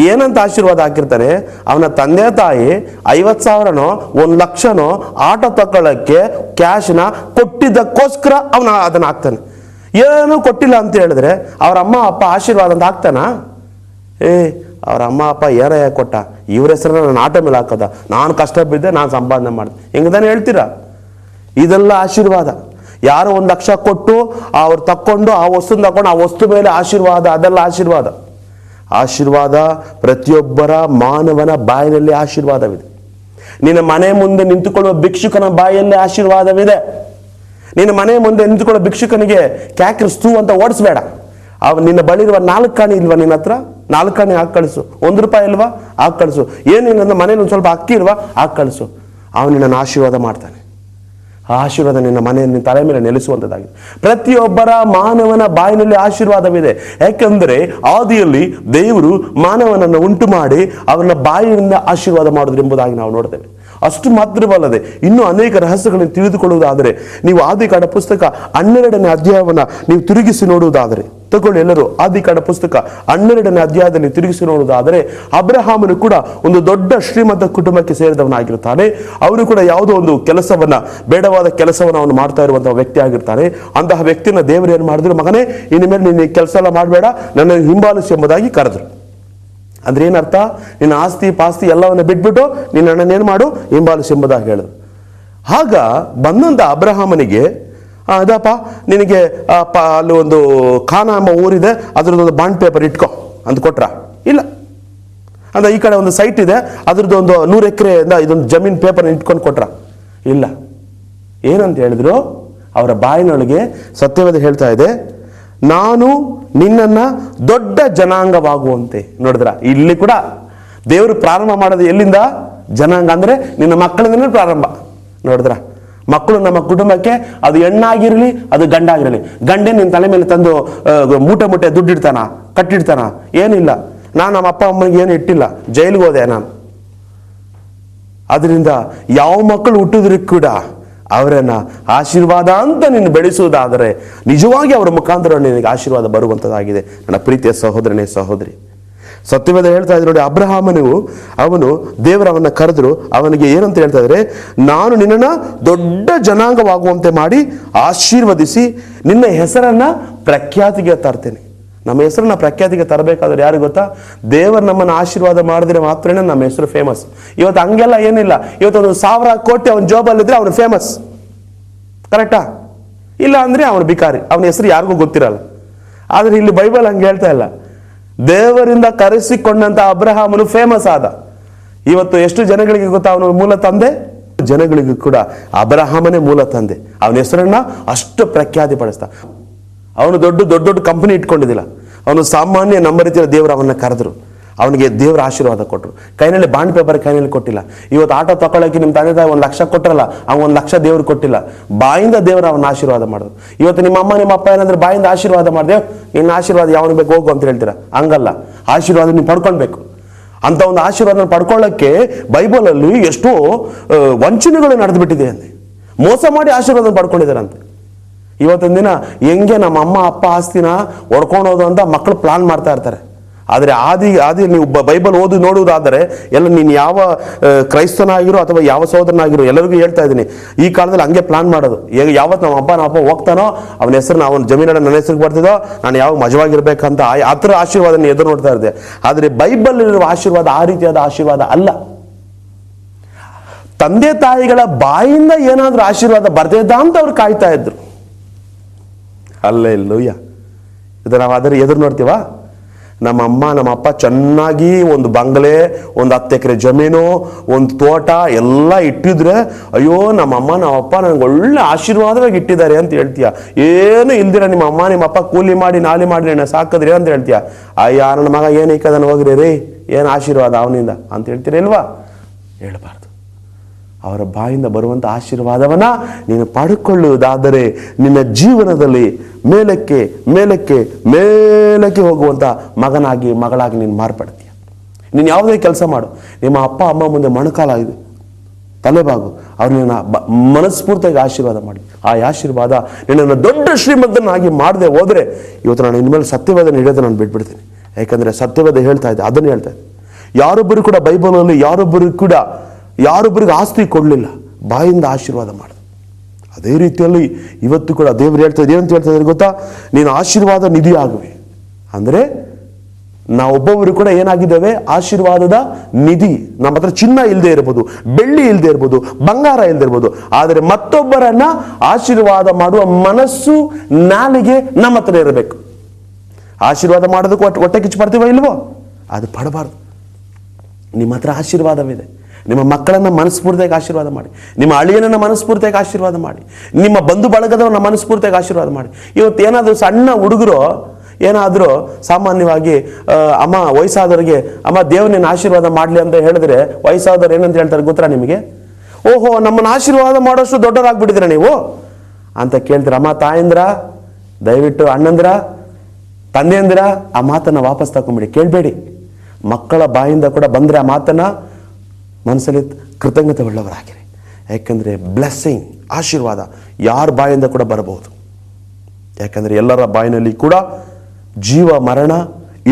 ಏನಂತ ಆಶೀರ್ವಾದ ಹಾಕಿರ್ತಾನೆ? ಅವನ ತಂದೆ ತಾಯಿ 50,000ನೋ 1,00,000ನೋ ಆಟೋ ತಗೊಳ್ಳೋಕ್ಕೆ ಕ್ಯಾಶ್ನ ಕೊಟ್ಟಿದ್ದಕ್ಕೋಸ್ಕರ ಅವನು ಅದನ್ನು ಹಾಕ್ತಾನೆ. ಏನೂ ಕೊಟ್ಟಿಲ್ಲ ಅಂತ ಹೇಳಿದ್ರೆ ಅವ್ರ ಅಮ್ಮ ಅಪ್ಪ ಆಶೀರ್ವಾದ ಅಂತ ಹಾಕ್ತಾನ? ಅವ್ರ ಅಮ್ಮ ಅಪ್ಪ ಯಾರಯ್ಯ ಕೊಟ್ಟ, ಇವ್ರ ಹೆಸರನ್ನ ನಾನು ಆಟೋ ಮೇಲೆ ಹಾಕೋದ, ನಾನು ಕಷ್ಟ ಬಿದ್ದೆ, ನಾನು ಸಂಪಾದನೆ ಮಾಡಿದೆ, ಹಿಂಗೆ ತಾನೇ ಹೇಳ್ತೀರಾ? ಇದೆಲ್ಲ ಆಶೀರ್ವಾದ. ಯಾರೋ 1,00,000 ಕೊಟ್ಟು ಅವ್ರು ತಕ್ಕೊಂಡು ಆ ವಸ್ತುನ ತಗೊಂಡು ಆ ವಸ್ತು ಮೇಲೆ ಆಶೀರ್ವಾದ, ಅದೆಲ್ಲ ಆಶೀರ್ವಾದ. ಪ್ರತಿಯೊಬ್ಬರ ಮಾನವನ ಬಾಯಿನಲ್ಲಿ ಆಶೀರ್ವಾದವಿದೆ. ನಿನ್ನ ಮನೆ ಮುಂದೆ ನಿಂತುಕೊಳ್ಳುವ ಭಿಕ್ಷುಕನ ಬಾಯಲ್ಲಿ ಆಶೀರ್ವಾದವಿದೆ. ನಿನ್ನ ಮನೆ ಮುಂದೆ ನಿಂತುಕೊಳ್ಳೋ ಭಿಕ್ಷುಕನಿಗೆ ಕ್ಯಾಕ್ರಿಸ್ತು ಅಂತ ಓಡಿಸ್ಬೇಡ. ನಿನ್ನ ಬಳಿ ಇರುವ 4 ಕಾಣಿ ಇಲ್ವಾ? ನಿನ್ನ ಹತ್ರ 4 ಕಾಣಿ ಹಾಕಿ ಕಳಿಸು. 1 ರೂಪಾಯಿ ಇಲ್ವಾ? ಹಾಕಿ ಕಳಿಸು. ಏನಿಲ್ಲ, ಮನೇಲಿ ಒಂದು ಸ್ವಲ್ಪ ಅಕ್ಕಿ ಇಲ್ವಾ? ಹಾಕಿ ಕಳಿಸು. ಅವನು ನಿನ್ನನ್ನು ಆಶೀರ್ವಾದ ಮಾಡ್ತಾನೆ. ಆ ಆಶೀರ್ವಾದ ನಿನ್ನ ಮನೆಯಲ್ಲಿ ನಿನ್ನ ತಲೆ ಮೇಲೆ ನೆಲೆಸುವಂಥದ್ದಾಗಿದೆ. ಪ್ರತಿಯೊಬ್ಬರ ಮಾನವನ ಬಾಯಿನಲ್ಲಿ ಆಶೀರ್ವಾದವಿದೆ. ಯಾಕೆಂದರೆ ಆದಿಯಲ್ಲಿ ದೇವರು ಮಾನವನನ್ನು ಉಂಟು ಮಾಡಿ ಅವನ ಬಾಯಿಯಿಂದ ಆಶೀರ್ವಾದ ಮಾಡಿದ್ರು ಎಂಬುದಾಗಿ ನಾವು ನೋಡ್ತೇವೆ. ಅಷ್ಟು ಮಾತ್ರವಲ್ಲದೆ ಇನ್ನೂ ಅನೇಕ ರಹಸ್ಯಗಳನ್ನು ತಿಳಿದುಕೊಳ್ಳುವುದಾದರೆ ನೀವು ಆದಿಕಾಂಡ ಪುಸ್ತಕ 12ನೇ ಅಧ್ಯಾಯವನ್ನು ನೀವು ತಿರುಗಿಸಿ ನೋಡುವುದಾದರೆ, ತಗೊಳ್ಳಿ ಎಲ್ಲರೂ, ಆದಿಕಾಂಡ ಪುಸ್ತಕ 12ನೇ ಅಧ್ಯಾಯದಲ್ಲಿ ತಿರುಗಿಸಿ ನೋಡುವುದಾದರೆ, ಅಬ್ರಹಾಮನು ಕೂಡ ಒಂದು ದೊಡ್ಡ ಶ್ರೀಮಂತ ಕುಟುಂಬಕ್ಕೆ ಸೇರಿದವನಾಗಿರ್ತಾನೆ. ಅವನು ಕೂಡ ಯಾವುದೋ ಒಂದು ಕೆಲಸವನ್ನ, ಬೇಡವಾದ ಕೆಲಸವನ್ನು ಅವನು ಮಾಡ್ತಾ ಇರುವಂತಹ ವ್ಯಕ್ತಿ ಆಗಿರ್ತಾನೆ. ಅಂತಹ ವ್ಯಕ್ತಿನ ದೇವರು ಏನು ಮಾಡಿದ್ರು? ಮಗನೇ, ಇನ್ನು ಮೇಲೆ ನೀನು ಕೆಲಸ ಎಲ್ಲ ಮಾಡಬೇಡ, ನನ್ನನ್ನು ಹಿಂಬಾಲಿಸಿ ಎಂಬುದಾಗಿ ಕರೆದ್ರು. ಅಂದ್ರೆ ಏನರ್ಥ? ನಿನ್ನ ಆಸ್ತಿ ಪಾಸ್ತಿ ಎಲ್ಲವನ್ನ ಬಿಟ್ಬಿಟ್ಟು ನಿನ್ನನ್ನು ಏನು ಮಾಡು? ಹಿಂಬಾಲಿಸಿ ಎಂಬುದಾಗಿ ಹೇಳಿದ್ರು. ಆಗ ಬಂದಂತ ಅಬ್ರಹಾಮನಿಗೆ, ಅದಪ್ಪ ನಿನಗೆ ಅಲ್ಲಿ ಒಂದು ಖಾನ ಎಂಬ ಊರಿದೆ, ಅದರದ್ದೊಂದು ಬಾಂಡ್ ಪೇಪರ್ ಇಟ್ಕೋ ಅಂತ ಕೊಟ್ರ? ಇಲ್ಲ. ಅಂದ್ರೆ ಈ ಕಡೆ ಒಂದು ಸೈಟ್ ಇದೆ, ಅದ್ರದ್ದು ಒಂದು 100 ಎಕರೆಯಿಂದ ಇದೊಂದು ಜಮೀನ್ ಪೇಪರ್ ಇಟ್ಕೊಂಡು ಕೊಟ್ರ? ಇಲ್ಲ. ಏನಂತ ಹೇಳಿದ್ರು? ಅವರ ಬಾಯಿನೊಳಗೆ ಸತ್ಯವೇದ ಹೇಳ್ತಾ ಇದೆ, ನಾನು ನಿನ್ನನ್ನ ದೊಡ್ಡ ಜನಾಂಗವಾಗುವಂತೆ. ನೋಡಿದ್ರ, ಇಲ್ಲಿ ಕೂಡ ದೇವರು ಪ್ರಾರಂಭ ಮಾಡೋದು ಎಲ್ಲಿಂದ? ಜನಾಂಗ ಅಂದ್ರೆ ನಿನ್ನ ಮಕ್ಕಳಿಂದನೇ ಪ್ರಾರಂಭ. ನೋಡಿದ್ರ, ಮಕ್ಕಳು ನಮ್ಮ ಕುಟುಂಬಕ್ಕೆ, ಅದು ಹೆಣ್ಣಾಗಿರಲಿ ಅದು ಗಂಡಾಗಿರಲಿ, ಗಂಡೇ ನಿನ್ನ ತಲೆ ಮೇಲೆ ತಂದು ಮೂಟೆ ದುಡ್ಡಿಡ್ತಾನ, ಕಟ್ಟಿಡ್ತಾನ? ಏನಿಲ್ಲ. ನಾನು ನಮ್ಮ ಅಪ್ಪ ಅಮ್ಮನಿಗೆ ಏನು ಇಟ್ಟಿಲ್ಲ, ಜೈಲಿಗೆ ಹೋದೆ ನಾನು. ಅದರಿಂದ ಯಾವ ಮಕ್ಕಳು ಹುಟ್ಟಿದ್ರು ಕೂಡ ಅವರನ್ನ ಆಶೀರ್ವಾದ ಅಂತ ನೀನು ಬೆಳೆಸುವುದಾದರೆ ನಿಜವಾಗಿ ಅವರ ಮುಖಾಂತರ ನಿನಗೆ ಆಶೀರ್ವಾದ ಬರುವಂಥದ್ದಾಗಿದೆ. ನನ್ನ ಪ್ರೀತಿಯ ಸಹೋದರನೇ ಸಹೋದರಿ, ಸತ್ಯವೇದ ಹೇಳ್ತಾ ಇದ್ರು ನೋಡಿ, ಅವನು ದೇವರವನ್ನ ಕರೆದ್ರು, ಅವನಿಗೆ ಏನಂತ ಹೇಳ್ತಾ ಇದ್ರೆ, ನಾನು ನಿನ್ನನ್ನು ದೊಡ್ಡ ಜನಾಂಗವಾಗುವಂತೆ ಮಾಡಿ ಆಶೀರ್ವದಿಸಿ ನಿನ್ನ ಹೆಸರನ್ನ ಪ್ರಖ್ಯಾತಿಗೆ ತರ್ತೇನೆ. ನಮ್ಮ ಹೆಸರನ್ನ ಪ್ರಖ್ಯಾತಿಗೆ ತರಬೇಕಾದ್ರೆ ಯಾರು ಗೊತ್ತಾ? ದೇವರು ನಮ್ಮನ್ನು ಆಶೀರ್ವಾದ ಮಾಡಿದ್ರೆ ಮಾತ್ರನೇ ನಮ್ಮ ಹೆಸರು ಫೇಮಸ್. ಇವತ್ತು ಹಂಗೆಲ್ಲ ಏನಿಲ್ಲ. ಇವತ್ತು ಒಂದು 1000 ಕೋಟಿ ಅವನ ಜಾಬಲ್ಲಿದ್ರೆ ಅವನು ಫೇಮಸ್, ಕರೆಕ್ಟಾ? ಇಲ್ಲ ಅಂದ್ರೆ ಅವನು ಬಿಕಾರಿ, ಅವನ ಹೆಸರು ಯಾರಿಗೂ ಗೊತ್ತಿರಲ್ಲ. ಆದ್ರೆ ಇಲ್ಲಿ ಬೈಬಲ್ ಹಂಗೆ ಹೇಳ್ತಾ ಇಲ್ಲ. ದೇವರಿಂದ ಕರೆಸಿಕೊಂಡಂತ ಅಬ್ರಹಾಮನು ಫೇಮಸ್ ಆದ. ಇವತ್ತು ಎಷ್ಟು ಜನಗಳಿಗೆ ಗೊತ್ತಾ ಅವನ ಮೂಲ ತಂದೆ? ಜನಗಳಿಗೂ ಕೂಡ ಅಬ್ರಹಾಮನೇ ಮೂಲ ತಂದೆ. ಅವನ ಹೆಸರನ್ನ ಅಷ್ಟು ಪ್ರಖ್ಯಾತಿ ಪಡಿಸ್ತಾ. ಅವನು ದೊಡ್ಡ ಕಂಪನಿ ಇಟ್ಕೊಂಡಿದ್ದಿಲ್ಲ. ಅವನು ಸಾಮಾನ್ಯ ನಮ್ಮ ರೀತಿಯ ದೇವರು ಅವನ್ನ ಕರೆದ್ರು, ಅವನಿಗೆ ದೇವರ ಆಶೀರ್ವಾದ ಕೊಟ್ಟರು. ಕೈನಲ್ಲಿ ಬಾಂಡ್ ಪೇಪರ್ ಕೈನಲ್ಲಿ ಕೊಟ್ಟಿಲ್ಲ. ಇವತ್ತು ಆಟೋ ತಗೊಳ್ಳೋಕೆ ನಿಮ್ಮ ತಂದೆ ತಾಯಿ 1 ಲಕ್ಷ ಕೊಟ್ಟರಲ್ಲ, ಅವ್ನು 1 ಲಕ್ಷ ದೇವ್ರು ಕೊಟ್ಟಿಲ್ಲ. ಬಾಯಿಂದ ದೇವರು ಅವನ ಆಶೀರ್ವಾದ ಮಾಡಿದ್ರು. ಇವತ್ತು ನಿಮ್ಮ ಅಮ್ಮ ನಿಮ್ಮ ಅಪ್ಪ ಏನಾದ್ರೆ ಬಾಯಿಂದ ಆಶೀರ್ವಾದ ಮಾಡಿದೆ, ನಿನ್ನ ಆಶೀರ್ವಾದ ಯಾವನು ಬೇಕು ಹೋಗು ಅಂತ ಹೇಳ್ತೀರಾ? ಹಂಗಲ್ಲ, ಆಶೀರ್ವಾದ ನೀವು ಪಡ್ಕೊಳ್ಬೇಕು. ಅಂತ ಒಂದು ಆಶೀರ್ವಾದ ಪಡ್ಕೊಳ್ಳೋಕ್ಕೆ ಬೈಬಲಲ್ಲಿ ಎಷ್ಟೋ ವಂಚನೆಗಳು ನಡೆದು ಬಿಟ್ಟಿದೆ ಅಂತೆ. ಮೋಸ ಮಾಡಿ ಆಶೀರ್ವಾದ ಪಡ್ಕೊಂಡಿದ್ದಾರಂತೆ. ಇವತ್ತಿನ ದಿನ ಹೆಂಗೆ ನಮ್ಮ ಅಮ್ಮ ಅಪ್ಪ ಆಸ್ತಿನ ಹೊಡ್ಕೊಳೋದು ಅಂತ ಮಕ್ಕಳು ಪ್ಲಾನ್ ಮಾಡ್ತಾ ಇರ್ತಾರೆ. ಆದರೆ ಆದಿ ನೀವು ಬೈಬಲ್ ಓದಿ ನೋಡುವುದಾದರೆ ಎಲ್ಲ ನೀನು ಯಾವ ಕ್ರೈಸ್ತನಾಗಿರೋ ಅಥವಾ ಯಾವ ಸಹೋದರನಾಗಿರೋ ಎಲ್ಲರಿಗೂ ಹೇಳ್ತಾ ಇದ್ದೀನಿ, ಈ ಕಾಲದಲ್ಲಿ ಹಂಗೆ ಪ್ಲಾನ್ ಮಾಡೋದು. ಯಾವತ್ತು ನಮ್ಮ ಅಪ್ಪ ಹೋಗ್ತಾನೋ ಅವನ ಹೆಸರು ಅವನ ಜಮೀನನ್ನ ನನ್ನ ಹೆಸರಿಗೆ ಬರ್ತಿದ್ದೋ, ನಾನು ಯಾವಾಗ ಮಜವಾಗಿರ್ಬೇಕಂತ ಆ ಥರ ಆಶೀರ್ವಾದ ಎದುರು ನೋಡ್ತಾ ಇದ್ದೆ. ಆದರೆ ಬೈಬಲ್ ಇರುವ ಆಶೀರ್ವಾದ ಆ ರೀತಿಯಾದ ಆಶೀರ್ವಾದ ಅಲ್ಲ. ತಂದೆ ತಾಯಿಗಳ ಬಾಯಿಂದ ಏನಾದರೂ ಆಶೀರ್ವಾದ ಬರ್ದಿದ್ದ ಅಂತ ಅವ್ರು ಕಾಯ್ತಾ ಇದ್ರು. ಅಲ್ಲೆಲ್ಲೂಯ್ಯ. ಇದು ನಾವು ಅದರ ಎದುರು ನೋಡ್ತೀವ? ನಮ್ಮ ಅಮ್ಮ ನಮ್ಮ ಅಪ್ಪ ಚೆನ್ನಾಗಿ ಒಂದು ಬಂಗಲೆ, ಒಂದು 10 ಎಕರೆ ಜಮೀನು, ಒಂದು ತೋಟ ಎಲ್ಲ ಇಟ್ಟಿದ್ರೆ, ಅಯ್ಯೋ ನಮ್ಮ ಅಮ್ಮ ನಮ್ಮ ಅಪ್ಪ ನನಗೆ ಒಳ್ಳೆ ಆಶೀರ್ವಾದವಾಗಿ ಇಟ್ಟಿದ್ದಾರೆ ಅಂತ ಹೇಳ್ತೀಯ. ಏನು ಇಲ್ದಿರ ನಿಮ್ಮ ಅಮ್ಮ ನಿಮ್ಮ ಅಪ್ಪ ಕೂಲಿ ಮಾಡಿ ನಾಲಿ ಮಾಡಿ ನನ್ನ ಸಾಕಿದ್ರಿ ಅಂತ ಹೇಳ್ತೀಯ. ಅಯ್ಯ ನನ್ನ ಮಗ ಏನಕ್ಕೆ ಹೋಗ್ರಿ ರೀ, ಏನು ಆಶೀರ್ವಾದ ಅವನಿಂದ ಅಂತ ಹೇಳ್ತೀರಿಲ್ವಾ? ಹೇಳ್ಬಾರ್ದು. ಅವರ ಬಾಯಿಂದ ಬರುವಂಥ ಆಶೀರ್ವಾದವನ್ನ ನೀನು ಪಡ್ಕೊಳ್ಳುವುದಾದರೆ ನಿನ್ನ ಜೀವನದಲ್ಲಿ ಮೇಲಕ್ಕೆ ಮೇಲಕ್ಕೆ ಮೇಲಕ್ಕೆ ಹೋಗುವಂಥ ಮಗನಾಗಿ ಮಗಳಾಗಿ ನೀನು ಮಾರ್ಪಡ್ತೀಯ. ನೀನು ಯಾವುದೇ ಕೆಲಸ ಮಾಡು, ನಿಮ್ಮ ಅಪ್ಪ ಅಮ್ಮ ಮುಂದೆ ಮೊಣಕಾಲ ಇದು ತಲೆಬಾಗು, ಅವ್ರನ್ನ ಮನಸ್ಫೂರ್ತಿಯಾಗಿ ಆಶೀರ್ವಾದ ಮಾಡಿ. ಆ ಆಶೀರ್ವಾದ ನಿನ್ನನ್ನು ದೊಡ್ಡ ಶ್ರೀಮಂತನಾಗಿ ಮಾಡದೆ ಹೋದರೆ, ಇವತ್ತು ನಾನು ಇನ್ಮೇಲೆ ಸತ್ಯವೇದ ಹಿಡಿಯೋದು ನಾನು ಬಿಟ್ಬಿಡ್ತೀನಿ. ಯಾಕಂದರೆ ಸತ್ಯವೇದ ಹೇಳ್ತಾ ಇದೆ, ಅದನ್ನು ಹೇಳ್ತಾ ಇದೆ. ಯಾರೊಬ್ಬರು ಕೂಡ ಬೈಬಲಲ್ಲಿ ಯಾರೊಬ್ಬರಿಗೆ ಆಸ್ತಿ ಕೊಡಲಿಲ್ಲ, ಬಾಯಿಂದ ಆಶೀರ್ವಾದ ಮಾಡಿದ್ರು. ಅದೇ ರೀತಿಯಲ್ಲಿ ಇವತ್ತು ಕೂಡ ದೇವರು ಹೇಳ್ತಾರೆ, ಏನಂತ ಹೇಳ್ತಾರೆ ಗೊತ್ತಾ? ನೀನು ಆಶೀರ್ವಾದ ನಿಧಿ ಆಗುವೆ. ಅಂದರೆ ನಾವೊಬ್ಬೊಬ್ಬರು ಕೂಡ ಏನಾಗಿದ್ದೇವೆ? ಆಶೀರ್ವಾದದ ನಿಧಿ. ನಮ್ಮ ಹತ್ರ ಚಿನ್ನ ಇಲ್ಲದೆ ಇರ್ಬೋದು, ಬೆಳ್ಳಿ ಇಲ್ಲದೆ ಇರ್ಬೋದು, ಬಂಗಾರ ಇಲ್ಲದೆ ಇರ್ಬೋದು, ಆದರೆ ಮತ್ತೊಬ್ಬರನ್ನ ಆಶೀರ್ವಾದ ಮಾಡುವ ಮನಸ್ಸು ನಾಲಿಗೆ ನಮ್ಮ ಹತ್ರ ಇರಬೇಕು. ಆಶೀರ್ವಾದ ಮಾಡೋದಕ್ಕೆ ಹೊಟ್ಟೆ ಕಿಚ್ಚು ಪಡ್ತೀವ ಇಲ್ವೋ? ಅದು ಪಡಬಾರ್ದು. ನಿಮ್ಮ ಹತ್ರ ಆಶೀರ್ವಾದವಿದೆ. ನಿಮ್ಮ ಮಕ್ಕಳನ್ನ ಮನಸ್ಫೂರ್ತಿಯಾಗಿ ಆಶೀರ್ವಾದ ಮಾಡಿ, ನಿಮ್ಮ ಅಳಿಯನನ್ನ ಮನಸ್ಫೂರ್ತಿಯಾಗಿ ಆಶೀರ್ವಾದ ಮಾಡಿ, ನಿಮ್ಮ ಬಂಧು ಬಳಗದವನ್ನ ಮನಸ್ಫೂರ್ತಿಯಾಗಿ ಆಶೀರ್ವಾದ ಮಾಡಿ. ಇವತ್ತು ಏನಾದರೂ ಸಣ್ಣ ಹುಡುಗರು ಏನಾದರೂ ಸಾಮಾನ್ಯವಾಗಿ ಅಮ್ಮ ವಯಸ್ಸಾದವರಿಗೆ ಅಮ್ಮ ದೇವರನ್ನ ಆಶೀರ್ವಾದ ಮಾಡಲಿ ಅಂತ ಹೇಳಿದ್ರೆ, ವಯಸ್ಸಾದವ್ರು ಏನಂತ ಹೇಳ್ತಾರೆ ಗೊತ್ತಾ ನಿಮಗೆ? ಓಹೋ, ನಮ್ಮನ್ನು ಆಶೀರ್ವಾದ ಮಾಡೋಷ್ಟು ದೊಡ್ಡವರಾಗ್ಬಿಟ್ಟಿದ್ದೀರ ನೀವು ಅಂತ ಕೇಳ್ತೀರ. ಅಮ್ಮ ತಾಯಂದ್ರ, ದಯವಿಟ್ಟು ಅಣ್ಣಂದ್ರ, ತಂದೆಯಂದಿರ ಆ ಮಾತನ್ನು ವಾಪಸ್ ತಗೊಂಬಿಡಿ, ಕೇಳಬೇಡಿ. ಮಕ್ಕಳ ಬಾಯಿಂದ ಕೂಡ ಬಂದರೆ ಆ ಮಾತನ್ನು ಮನಸ್ಸಲ್ಲಿ ಕೃತಜ್ಞತೆ ಉಳ್ಳವರಾಗಿರಿ. ಯಾಕಂದರೆ ಬ್ಲೆಸ್ಸಿಂಗ್, ಆಶೀರ್ವಾದ ಯಾರ ಬಾಯಿಂದ ಕೂಡ ಬರಬಹುದು. ಯಾಕಂದರೆ ಎಲ್ಲರ ಬಾಯಿನಲ್ಲಿ ಕೂಡ ಜೀವ ಮರಣ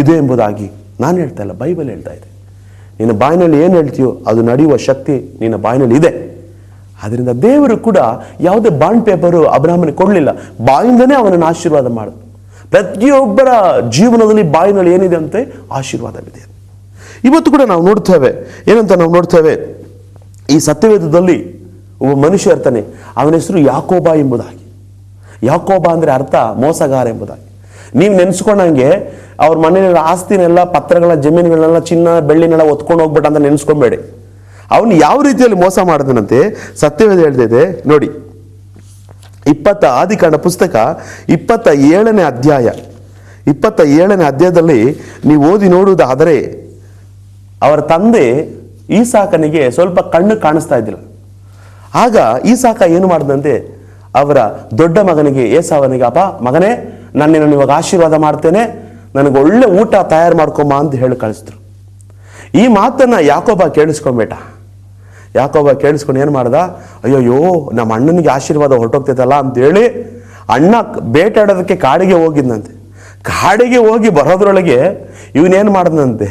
ಇದೆ ಎಂಬುದಾಗಿ ನಾನು ಹೇಳ್ತಾ ಇಲ್ಲ, ಬೈಬಲ್ ಹೇಳ್ತಾ ಇದೆ. ನಿನ್ನ ಬಾಯಿನಲ್ಲಿ ಏನು ಹೇಳ್ತೀಯೋ ಅದು ನಡೆಯುವ ಶಕ್ತಿ ನಿನ್ನ ಬಾಯಿನಲ್ಲಿ ಇದೆ. ಅದರಿಂದ ದೇವರು ಕೂಡ ಯಾವುದೇ ಬಾಂಡ್ ಪೇಪರು ಅಬ್ರಹಾಮನಿಗೆ ಕೊಡಲಿಲ್ಲ, ಬಾಯಿಂದನೇ ಅವನನ್ನು ಆಶೀರ್ವಾದ ಮಾಡಿದ್ರು. ಪ್ರತಿಯೊಬ್ಬರ ಜೀವನದಲ್ಲಿ ಬಾಯಿನಲ್ಲಿ ಏನಿದೆ ಅಂತೆ? ಆಶೀರ್ವಾದವಿದೆ. ಇವತ್ತು ಕೂಡ ನಾವು ನೋಡ್ತೇವೆ, ಏನಂತ ನಾವು ನೋಡ್ತೇವೆ, ಈ ಸತ್ಯವೇದದಲ್ಲಿ ಒಬ್ಬ ಮನುಷ್ಯ ಇರ್ತಾನೆ, ಅವನ ಹೆಸರು ಯಾಕೋಬ ಎಂಬುದಾಗಿ. ಯಾಕೋಬ ಅಂದರೆ ಅರ್ಥ ಮೋಸಗಾರ ಎಂಬುದಾಗಿ. ನೀವು ನೆನೆಸ್ಕೊಂಡಂಗೆ ಅವ್ರ ಮನೆಯ ಆಸ್ತಿನೆಲ್ಲ, ಪತ್ರಗಳ ಜಮೀನುಗಳನ್ನೆಲ್ಲ, ಚಿನ್ನ ಬೆಳ್ಳಿನೆಲ್ಲ ಒತ್ಕೊಂಡು ಹೋಗ್ಬಿಟ್ಟು ಅಂತ ನೆನೆಸ್ಕೊಬೇಡಿ. ಅವನು ಯಾವ ರೀತಿಯಲ್ಲಿ ಮೋಸ ಮಾಡಿದನಂತೆ ಸತ್ಯವೇದ ಹೇಳ್ತಿದೆ ನೋಡಿ. ಆದಿಕಾಂಡ ಪುಸ್ತಕ 27ನೇ ಅಧ್ಯಾಯದಲ್ಲಿ ನೀವು ಓದಿ ನೋಡುವುದಾದರೆ, ಅವರ ತಂದೆ ಈಸಾಕನಿಗೆ ಸ್ವಲ್ಪ ಕಣ್ಣು ಕಾಣಿಸ್ತಾ ಇದ್ದಿಲ್ಲ. ಆಗ ಈಸಾಕ ಏನು ಮಾಡಿದಂತೆ, ಅವರ ದೊಡ್ಡ ಮಗನಿಗೆ ಏಸಾವನಿಗೆ, ಅಪ್ಪ ಮಗನೇ, ನಾನು ನಿನ್ನನ್ನು ಇವಾಗ ಆಶೀರ್ವಾದ ಮಾಡ್ತೇನೆ, ನನಗೆ ಒಳ್ಳೆ ಊಟ ತಯಾರು ಮಾಡ್ಕೊಂಬ ಅಂತ ಹೇಳಿ ಕಳಿಸಿದ್ರು. ಈ ಮಾತನ್ನ ಯಾಕೋಬ ಕೇಳಿಸ್ಕೊಂಬೇಟ. ಯಾಕೋಬ ಕೇಳಿಸ್ಕೊಂಡು ಏನು ಮಾಡ್ದ, ಅಯ್ಯೋ ನಮ್ಮ ಅಣ್ಣನಿಗೆ ಆಶೀರ್ವಾದ ಹೊರಟೋಗ್ತೈತಲ್ಲ ಅಂತೇಳಿ ಅಣ್ಣ ಬೇಟಾಡೋದಕ್ಕೆ ಕಾಡಿಗೆ ಹೋಗಿದ್ನಂತೆ. ಕಾಡಿಗೆ ಹೋಗಿ ಬರೋದ್ರೊಳಗೆ ಇವನೇನು ಮಾಡಿದಂತೆ,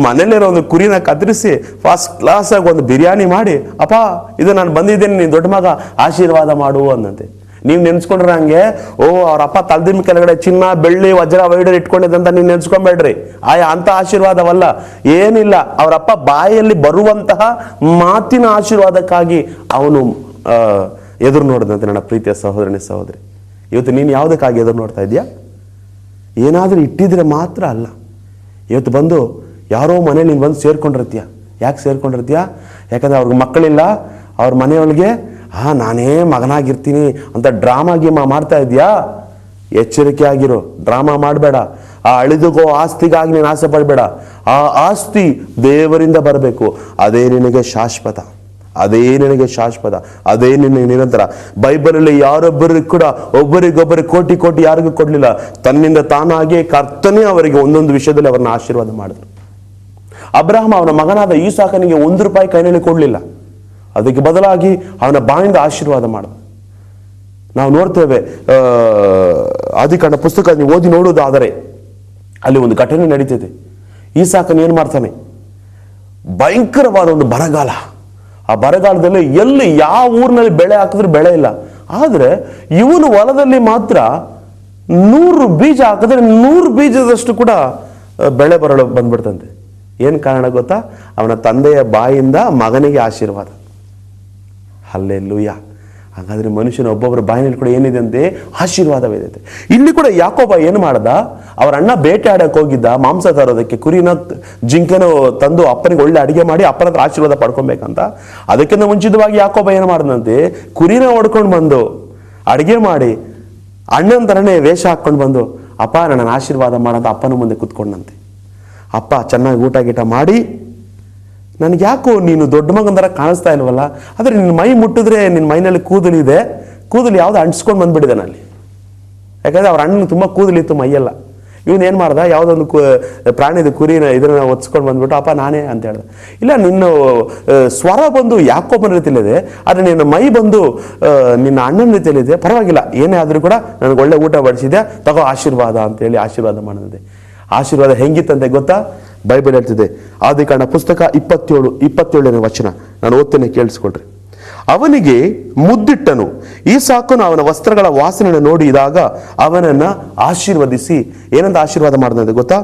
ಮನೇಲಿರೋ ಒಂದು ಕುರಿನ ಕತ್ತರಿಸಿ ಫಸ್ಟ್ ಕ್ಲಾಸಾಗಿ ಒಂದು ಬಿರಿಯಾನಿ ಮಾಡಿ, ಅಪ್ಪ ಇದು ನಾನು ಬಂದಿದ್ದೇನೆ, ನೀನು ದೊಡ್ಡ ಮಗ ಆಶೀರ್ವಾದ ಮಾಡು ಅಂದಂತೆ. ನೀವು ನೆನ್ಸ್ಕೊಂಡ್ರೆ ಹಂಗೆ ಅವ್ರ ಅಪ್ಪ ತಲೆದಿಮ್ ಕೆಳಗಡೆ ಚಿನ್ನ ಬೆಳ್ಳಿ ವಜ್ರ ವೈಡರ್ ಇಟ್ಕೊಂಡಿದ್ದಂತ ನೀವು ನೆನ್ಸ್ಕೊಂಬೇಡ್ರಿ. ಅಂತ ಆಶೀರ್ವಾದವಲ್ಲ, ಏನಿಲ್ಲ. ಅವರಪ್ಪ ಬಾಯಲ್ಲಿ ಬರುವಂತಹ ಮಾತಿನ ಆಶೀರ್ವಾದಕ್ಕಾಗಿ ಅವನು ಎದುರು ನೋಡಿದಂತೆ. ನನ್ನ ಪ್ರೀತಿಯ ಸಹೋದರನೇ ಸಹೋದರಿ, ಇವತ್ತು ನೀನು ಯಾವುದಕ್ಕಾಗಿ ಎದುರು ನೋಡ್ತಾ ಇದೆಯಾ? ಏನಾದರೂ ಇಟ್ಟಿದ್ರೆ ಮಾತ್ರ ಅಲ್ಲ. ಇವತ್ತು ಬಂದು ಯಾರೋ ಮನೇಲಿ ನೀನು ಬಂದು ಸೇರ್ಕೊಂಡಿರ್ತೀಯ. ಯಾಕೆ ಸೇರ್ಕೊಂಡಿರ್ತೀಯ? ಯಾಕಂದ್ರೆ ಅವ್ರಿಗೆ ಮಕ್ಕಳಿಲ್ಲ, ಅವ್ರ ಮನೆಯೊಳಗೆ ನಾನೇ ಮಗನಾಗಿರ್ತೀನಿ ಅಂತ ಡ್ರಾಮಾ ಗೀಮಾ ಮಾಡ್ತಾ ಇದೆಯಾ? ಎಚ್ಚರಿಕೆ ಆಗಿರೋ, ಡ್ರಾಮಾ ಮಾಡಬೇಡ. ಆ ಅಳಿದುಗೋ ಆಸ್ತಿಗಾಗಿ ನೀನು ಆಸೆ ಪಡಬೇಡ. ಆ ಆಸ್ತಿ ದೇವರಿಂದ ಬರಬೇಕು. ಅದೇ ನಿನಗೆ ಶಾಶ್ವತ, ಅದೇ ನಿನಗೆ ಶಾಶ್ವತ, ಅದೇ ನಿನಗೆ ನಿರಂತರ. ಬೈಬಲಲ್ಲಿ ಯಾರೊಬ್ಬರಿಗೂ ಕೂಡ ಒಬ್ಬರಿಗೊಬ್ಬರಿಗೆ ಕೋಟಿ ಕೋಟಿ ಯಾರಿಗೂ ಕೊಡಲಿಲ್ಲ. ತನ್ನಿಂದ ತಾನಾಗಿ ಕರ್ತನೇ ಅವರಿಗೆ ಒಂದೊಂದು ವಿಷಯದಲ್ಲಿ ಅವರನ್ನ ಆಶೀರ್ವಾದ ಮಾಡಿದ್ರು. ಅಬ್ರಹಾಮ ಅವನ ಮಗನಾದ ಈಸಾಕನಿಗೆ ₹1 ಕೈನಲ್ಲಿ ಕೊಡಲಿಲ್ಲ. ಅದಕ್ಕೆ ಬದಲಾಗಿ ಅವನ ಬಾಯಿಂದ ಆಶೀರ್ವಾದ ಮಾಡಿದ. ನಾವು ನೋಡ್ತೇವೆ, ಆದಿಕಾಂಡ ಪುಸ್ತಕ ನೀವು ಓದಿ ನೋಡುವುದಾದರೆ ಅಲ್ಲಿ ಒಂದು ಘಟನೆ ನಡೀತಿದೆ. ಈಸಾಕನ್ ಏನು ಮಾಡ್ತಾನೆ, ಭಯಂಕರವಾದ ಒಂದು ಬರಗಾಲ. ಆ ಬರಗಾಲದಲ್ಲಿ ಎಲ್ಲಿ ಯಾವ ಊರಿನಲ್ಲಿ ಬೆಳೆ ಹಾಕಿದ್ರು ಬೆಳೆ ಇಲ್ಲ. ಆದರೆ ಇವನು ಹೊಲದಲ್ಲಿ ಮಾತ್ರ 100 ಬೀಜ ಹಾಕಿದ್ರೆ 100 ಬೀಜದಷ್ಟು ಕೂಡ ಬೆಳೆ ಬರಲು ಬಂದ್ಬಿಡ್ತಂತೆ. ಏನು ಕಾರಣ ಗೊತ್ತಾ? ಅವನ ತಂದೆಯ ಬಾಯಿಂದ ಮಗನಿಗೆ ಆಶೀರ್ವಾದ. ಹಲ್ಲೆಲೂಯಾ. ಹಾಗಾದ್ರೆ ಮನುಷ್ಯನ ಒಬ್ಬೊಬ್ಬರ ಬಾಯಿನಲ್ಲಿ ಕೂಡ ಏನಿದೆ ಅಂತೆ, ಆಶೀರ್ವಾದವಿದೆ. ಇಲ್ಲಿ ಕೂಡ ಯಾಕೋಬ ಏನು ಮಾಡ್ದ, ಅವರ ಅಣ್ಣ ಬೇಟೆ ಆಡಕ್ಕೆ ಹೋಗಿದ್ದ ಮಾಂಸ ತರೋದಕ್ಕೆ, ಕುರಿನ ಜಿಂಕೆನೋ ತಂದು ಅಪ್ಪನಿಗೆ ಒಳ್ಳೆ ಅಡಿಗೆ ಮಾಡಿ ಅಪ್ಪನ ಹತ್ರ ಆಶೀರ್ವಾದ ಪಡ್ಕೊಬೇಕಂತ. ಅದಕ್ಕಿಂತ ಮುಂಚಿತವಾಗಿ ಯಾಕೋಬ ಏನು ಮಾಡ್ದಂತೆ, ಕುರಿನ ಹೊಡ್ಕೊಂಡು ಬಂದು ಅಡಿಗೆ ಮಾಡಿ ಅಣ್ಣನ ತರನೇ ವೇಷ ಹಾಕೊಂಡು ಬಂದು, ಅಪ್ಪ ನನ್ನ ಆಶೀರ್ವಾದ ಮಾಡಂತ ಅಪ್ಪನ ಮುಂದೆ ಕುತ್ಕೊಂಡಂತೆ. ಅಪ್ಪ ಚೆನ್ನಾಗಿ ಊಟ ಗೀಟ ಮಾಡಿ, ನನಗೆ ಯಾಕೋ ನೀನು ದೊಡ್ಡ ಮಗನ ಥರ ಕಾಣಿಸ್ತಾ ಇಲ್ವಲ್ಲ, ಆದರೆ ನಿನ್ನ ಮೈ ಮುಟ್ಟಿದ್ರೆ ನಿನ್ನ ಮೈನಲ್ಲಿ ಕೂದಲಿದೆ, ಕೂದಲು ಯಾವ್ದು ಅಂಟಿಸ್ಕೊಂಡು ಬಂದ್ಬಿಟ್ಟಿದ್ದಾನೆ ಅಲ್ಲಿ. ಯಾಕಂದರೆ ಅವ್ರ ಅಣ್ಣನಿಗೆ ತುಂಬ ಕೂದಲಿತ್ತು ಮೈಯೆಲ್ಲ. ಇವನು ಏನು ಮಾಡ್ದ, ಯಾವುದೊಂದು ಪ್ರಾಣಿದ ಕುರಿನ ಇದನ್ನ ಒತ್ಸ್ಕೊಂಡು ಬಂದ್ಬಿಟ್ಟು, ಅಪ್ಪ ನಾನೇ ಅಂತ ಹೇಳ್ದೆ. ಇಲ್ಲ, ನಿನ್ನ ಸ್ವರ ಬಂದು ಯಾಕೋಬನ ರೀತಿಯಲ್ಲಿದೆ, ಆದರೆ ನಿನ್ನ ಮೈ ಬಂದು ನಿನ್ನ ಅಣ್ಣನ ರೀತಿಯಲ್ಲಿದೆ. ಪರವಾಗಿಲ್ಲ, ಏನೇ ಆದರೂ ಕೂಡ ನನಗೆ ಒಳ್ಳೆ ಊಟ ಬಡಿಸಿದೆ, ತಗೋ ಆಶೀರ್ವಾದ ಅಂತೇಳಿ ಆಶೀರ್ವಾದ ಮಾಡಿದೆ. ಆಶೀರ್ವಾದ ಹೆಂಗಿತ್ತಂತೆ ಗೊತ್ತಾ? ಬೈಬಲ್ ಹೇಳ್ತಿದೆ, ಆದಿಕಾಂಡ ಪುಸ್ತಕ 27ನೇ ವಚನ ನಾನು ಓದ್ತೇನೆ, ಕೇಳಿಸ್ಕೊಳ್ರಿ. ಅವನಿಗೆ ಮುದ್ದಿಟ್ಟನು. ಈಸಾಕನು ಅವನ ವಸ್ತ್ರಗಳ ವಾಸನೆಯನ್ನು ನೋಡಿದಾಗ ಅವನನ್ನ ಆಶೀರ್ವದಿಸಿ ಏನಂತ ಆಶೀರ್ವಾದ ಮಾಡಿದಂತೆ ಗೊತ್ತಾ?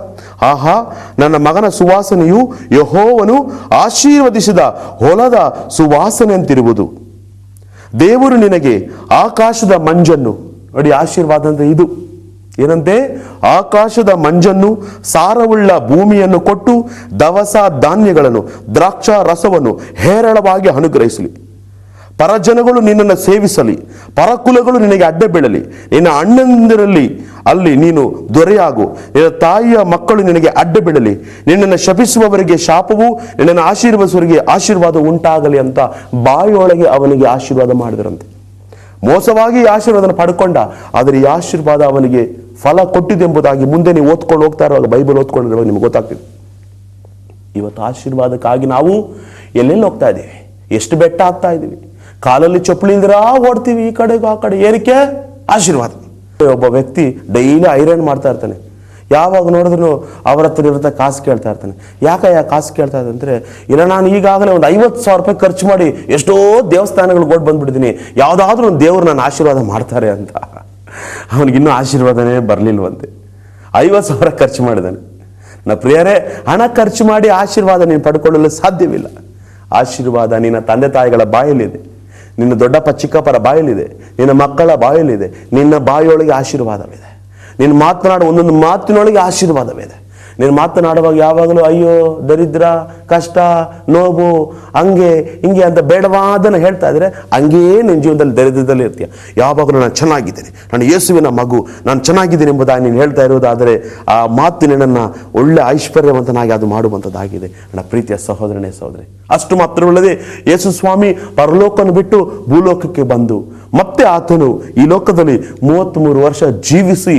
ಆಹಾ, ನನ್ನ ಮಗನ ಸುವಾಸನೆಯು ಯೆಹೋವನು ಆಶೀರ್ವದಿಸಿದ ಹೊಲದ ಸುವಾಸನೆ ಅಂತಿರುವುದು. ದೇವರು ನಿನಗೆ ಆಕಾಶದ ಮಂಜನ್ನು, ನೋಡಿ ಆಶೀರ್ವಾದ ಅಂದ್ರೆ ಇದು ಏನಂತೆ, ಆಕಾಶದ ಮಂಜನ್ನು, ಸಾರವುಳ್ಳ ಭೂಮಿಯನ್ನು ಕೊಟ್ಟು ದವಸ ಧಾನ್ಯಗಳನ್ನು, ದ್ರಾಕ್ಷಾ ರಸವನ್ನು ಹೇರಳವಾಗಿ ಅನುಗ್ರಹಿಸಲಿ. ಪರಜನಗಳು ನಿನ್ನನ್ನು ಸೇವಿಸಲಿ, ಪರಕುಲಗಳು ನಿನಗೆ ಅಡ್ಡ ಬೀಳಲಿ. ನಿನ್ನ ಅಣ್ಣಂದಿರಲ್ಲಿ ಅಲ್ಲಿ ನೀನು ದೊರೆಯಾಗು, ನಿನ್ನ ತಾಯಿಯ ಮಕ್ಕಳು ನಿನಗೆ ಅಡ್ಡ ಬೀಳಲಿ. ನಿನ್ನನ್ನು ಶಪಿಸುವವರಿಗೆ ಶಾಪವು, ನಿನ್ನನ್ನು ಆಶೀರ್ವದಿಸುವವರಿಗೆ ಆಶೀರ್ವಾದ ಉಂಟಾಗಲಿ ಅಂತ ಬಾಯಿಯೊಳಗೆ ಅವನಿಗೆ ಆಶೀರ್ವಾದ ಮಾಡಿದರಂತೆ. ಮೋಸವಾಗಿ ಈ ಆಶೀರ್ವಾದನ ಪಡ್ಕೊಂಡ, ಆದರೆ ಈ ಆಶೀರ್ವಾದ ಅವನಿಗೆ ಫಲ ಕೊಟ್ಟಿದ್ದೆಂಬುದಾಗಿ ಮುಂದೆ ನೀವು ಓದ್ಕೊಂಡು ಹೋಗ್ತಾ ಇರುವಾಗ, ಬೈಬಲ್ ಓದ್ಕೊಂಡಿರುವಾಗ ನಿಮ್ಗೆ ಗೊತ್ತಾಗ್ತದೆ. ಇವತ್ತು ಆಶೀರ್ವಾದಕ್ಕಾಗಿ ನಾವು ಎಲ್ಲೆಲ್ಲಿ ಹೋಗ್ತಾ ಇದ್ದೀವಿ, ಎಷ್ಟು ಬೆಟ್ಟ ಆಗ್ತಾ ಇದ್ದೀವಿ, ಕಾಲಲ್ಲಿ ಚಪ್ಪಲಿ ಇಲ್ದಿರ ಓಡ್ತೀವಿ ಈ ಕಡೆಗೂ ಆ ಕಡೆ. ಏನಕ್ಕೆ? ಆಶೀರ್ವಾದ. ಒಬ್ಬ ವ್ಯಕ್ತಿ ಡೈಲಿ ಐರನ್ ಮಾಡ್ತಾ ಇರ್ತಾನೆ, ಯಾವಾಗ ನೋಡಿದ್ರು ಅವರ ಹತ್ರ ಇರುತ್ತೆ ಕಾಸು ಕೇಳ್ತಾ ಇರ್ತಾನೆ. ಯಾಕೆ ಕಾಸು ಕೇಳ್ತಾ ಇದೆ ಅಂದರೆ, ಇಲ್ಲ ನಾನು ಈಗಾಗಲೇ ಒಂದು 50,000 ರೂಪಾಯಿ ಖರ್ಚು ಮಾಡಿ ಎಷ್ಟೋ ದೇವಸ್ಥಾನಗಳಿಗೆ ಓಡ್ ಬಂದ್ಬಿಟ್ಟಿದ್ದೀನಿ, ಯಾವುದಾದ್ರೂ ಒಂದು ದೇವ್ರು ನನ್ನ ಆಶೀರ್ವಾದ ಮಾಡ್ತಾರೆ ಅಂತ. ಅವನಿಗಿನ್ನೂ ಆಶೀರ್ವಾದನೇ ಬರಲಿಲ್ವಂತೆ. 50,000 ಖರ್ಚು ಮಾಡಿದ್ದಾನೆ. ಪ್ರಿಯರೇ, ಹಣ ಖರ್ಚು ಮಾಡಿ ಆಶೀರ್ವಾದ ನೀನು ಪಡ್ಕೊಳ್ಳಲು ಸಾಧ್ಯವಿಲ್ಲ. ಆಶೀರ್ವಾದ ನಿನ್ನ ತಂದೆ ತಾಯಿಗಳ ಬಾಯಲ್ಲಿದೆ, ನಿನ್ನ ದೊಡ್ಡಪ್ಪ ಚಿಕ್ಕಪ್ಪರ ಬಾಯಲ್ಲಿದೆ, ನಿನ್ನ ಮಕ್ಕಳ ಬಾಯಲ್ಲಿದೆ. ನಿನ್ನ ಬಾಯಿಯೊಳಗೆ ಆಶೀರ್ವಾದವಿದೆ. ನೀನು ಮಾತನಾಡುವ ಒಂದೊಂದು ಮಾತಿನೊಳಗೆ ಆಶೀರ್ವಾದವಿದೆ. ನೀನು ಮಾತನಾಡುವಾಗ ಯಾವಾಗಲೂ ಅಯ್ಯೋ, ದರಿದ್ರ, ಕಷ್ಟ, ನೋವು, ಹಂಗೆ ಹಿಂಗೆ ಅಂತ ಬೇಡವಾದನ್ನು ಹೇಳ್ತಾ ಇದ್ರೆ ಹಂಗೇ ನಿನ್ನ ಜೀವನದಲ್ಲಿ ದರಿದ್ರದಲ್ಲಿ ಇರ್ತೀಯ. ಯಾವಾಗಲೂ ನಾನು ಚೆನ್ನಾಗಿದ್ದೇನೆ, ನಾನು ಯೇಸುವಿನ ಮಗು, ನಾನು ಚೆನ್ನಾಗಿದ್ದೀನಿ ಎಂಬುದಾಗಿ ನೀನು ಹೇಳ್ತಾ ಇರೋದಾದರೆ ಆ ಮಾತು ನಿನ್ನನ್ನು ಒಳ್ಳೆ ಐಶ್ವರ್ಯವಂತನಾಗಿ ಅದು ಮಾಡುವಂಥದ್ದಾಗಿದೆ. ನನ್ನ ಪ್ರೀತಿಯ ಸಹೋದರನೇ ಸಹೋದರಿ, ಅಷ್ಟು ಮಾತ್ರವಲ್ಲದೆ ಯೇಸು ಸ್ವಾಮಿ ಪರಲೋಕವನ್ನು ಬಿಟ್ಟು ಭೂಲೋಕಕ್ಕೆ ಬಂದು ಮತ್ತೆ ಆತನು ಈ ಲೋಕದಲ್ಲಿ 33 ವರ್ಷ ಜೀವಿಸಿ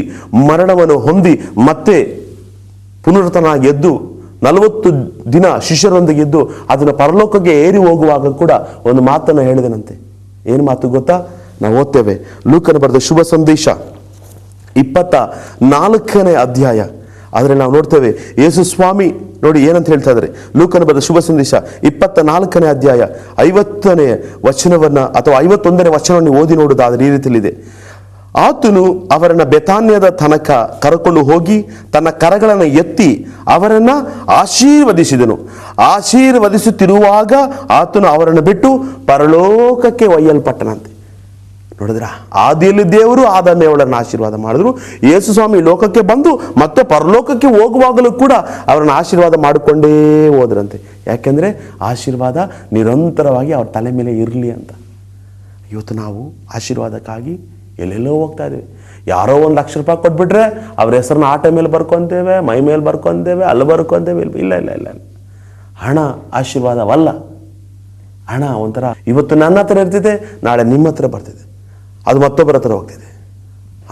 ಮರಣವನ್ನು ಹೊಂದಿ ಮತ್ತೆ ಪುನರುತ್ತನಾಗಿ ಎದ್ದು 40 ದಿನ ಶಿಷ್ಯರೊಂದಿಗೆ ಇದ್ದು ಅದನ್ನು ಪರಲೋಕಕ್ಕೆ ಏರಿ ಹೋಗುವಾಗ ಕೂಡ ಒಂದು ಮಾತನ್ನು ಹೇಳಿದನಂತೆ. ಏನು ಮಾತು ಗೊತ್ತಾ? ನಾವು ಓದ್ತೇವೆ, ಲೂಕನ ಬರೆದ ಶುಭ ಸಂದೇಶ 24ನೇ ಅಧ್ಯಾಯ. ಅದರಲ್ಲಿ ನಾವು ನೋಡ್ತೇವೆ ಯೇಸು ಸ್ವಾಮಿ ನೋಡಿ ಏನಂತ ಹೇಳ್ತಾ ಇದ್ದಾರೆ. ಲೂಕನ ಬರೆದ ಶುಭ ಸಂದೇಶ 24ನೇ ಅಧ್ಯಾಯ 50ನೇ ವಚನವನ್ನ ಅಥವಾ 51ನೇ ವಚನವನ್ನು ಓದಿ ನೋಡುವುದಾದರೆ ಈ ರೀತಿಯಲ್ಲಿದೆ. ಆತನು ಅವರನ್ನ ಬೆತಾನ್ಯದ ತನಕ ಕರಕೊಂಡು ಹೋಗಿ ತನ್ನ ಕರಗಳನ್ನು ಎತ್ತಿ ಅವರನ್ನ ಆಶೀರ್ವದಿಸಿದನು. ಆಶೀರ್ವದಿಸುತ್ತಿರುವಾಗ ಆತನು ಅವರನ್ನು ಬಿಟ್ಟು ಪರಲೋಕಕ್ಕೆ ಒಯ್ಯಲ್ಪಟ್ಟನಂತೆ. ನೋಡಿದ್ರ, ಆದಿಯಲ್ಲಿ ದೇವರು ಆದಮೇವಳನ್ನು ಆಶೀರ್ವಾದ ಮಾಡಿದ್ರು. ಯೇಸು ಸ್ವಾಮಿ ಲೋಕಕ್ಕೆ ಬಂದು ಮತ್ತೆ ಪರಲೋಕಕ್ಕೆ ಹೋಗುವಾಗಲೂ ಕೂಡ ಅವರನ್ನು ಆಶೀರ್ವಾದ ಮಾಡಿಕೊಂಡೇ ಹೋದ್ರಂತೆ. ಯಾಕೆಂದರೆ ಆಶೀರ್ವಾದ ನಿರಂತರವಾಗಿ ಅವ್ರ ತಲೆ ಮೇಲೆ ಇರಲಿ ಅಂತ. ಇವತ್ತು ನಾವು ಆಶೀರ್ವಾದಕ್ಕಾಗಿ ಎಲ್ಲೆಲ್ಲೋ ಹೋಗ್ತಾ ಇದ್ದೀವಿ. ಯಾರೋ ಒಂದು ₹1,00,000 ಕೊಟ್ಬಿಟ್ರೆ ಅವ್ರ ಹೆಸರನ್ನ ಆಟೋ ಮೇಲೆ ಬರ್ಕೊತೇವೆ, ಮೈ ಮೇಲೆ ಬರ್ಕೊತೇವೆ, ಅಲ್ಲಿ ಬರ್ಕೊತೇವೆ. ಇಲ್ಲ ಇಲ್ಲ ಇಲ್ಲ ಇಲ್ಲ, ಹಣ ಆಶೀರ್ವಾದವಲ್ಲ. ಹಣ ಒಂಥರ ಇವತ್ತು ನನ್ನ ಹತ್ರ ಇರ್ತಿದೆ, ನಾಳೆ ನಿಮ್ಮ ಹತ್ರ ಬರ್ತಿದೆ, ಅದು ಮತ್ತೊಬ್ಬರ ಹತ್ರ ಹೋಗ್ತಿದೆ.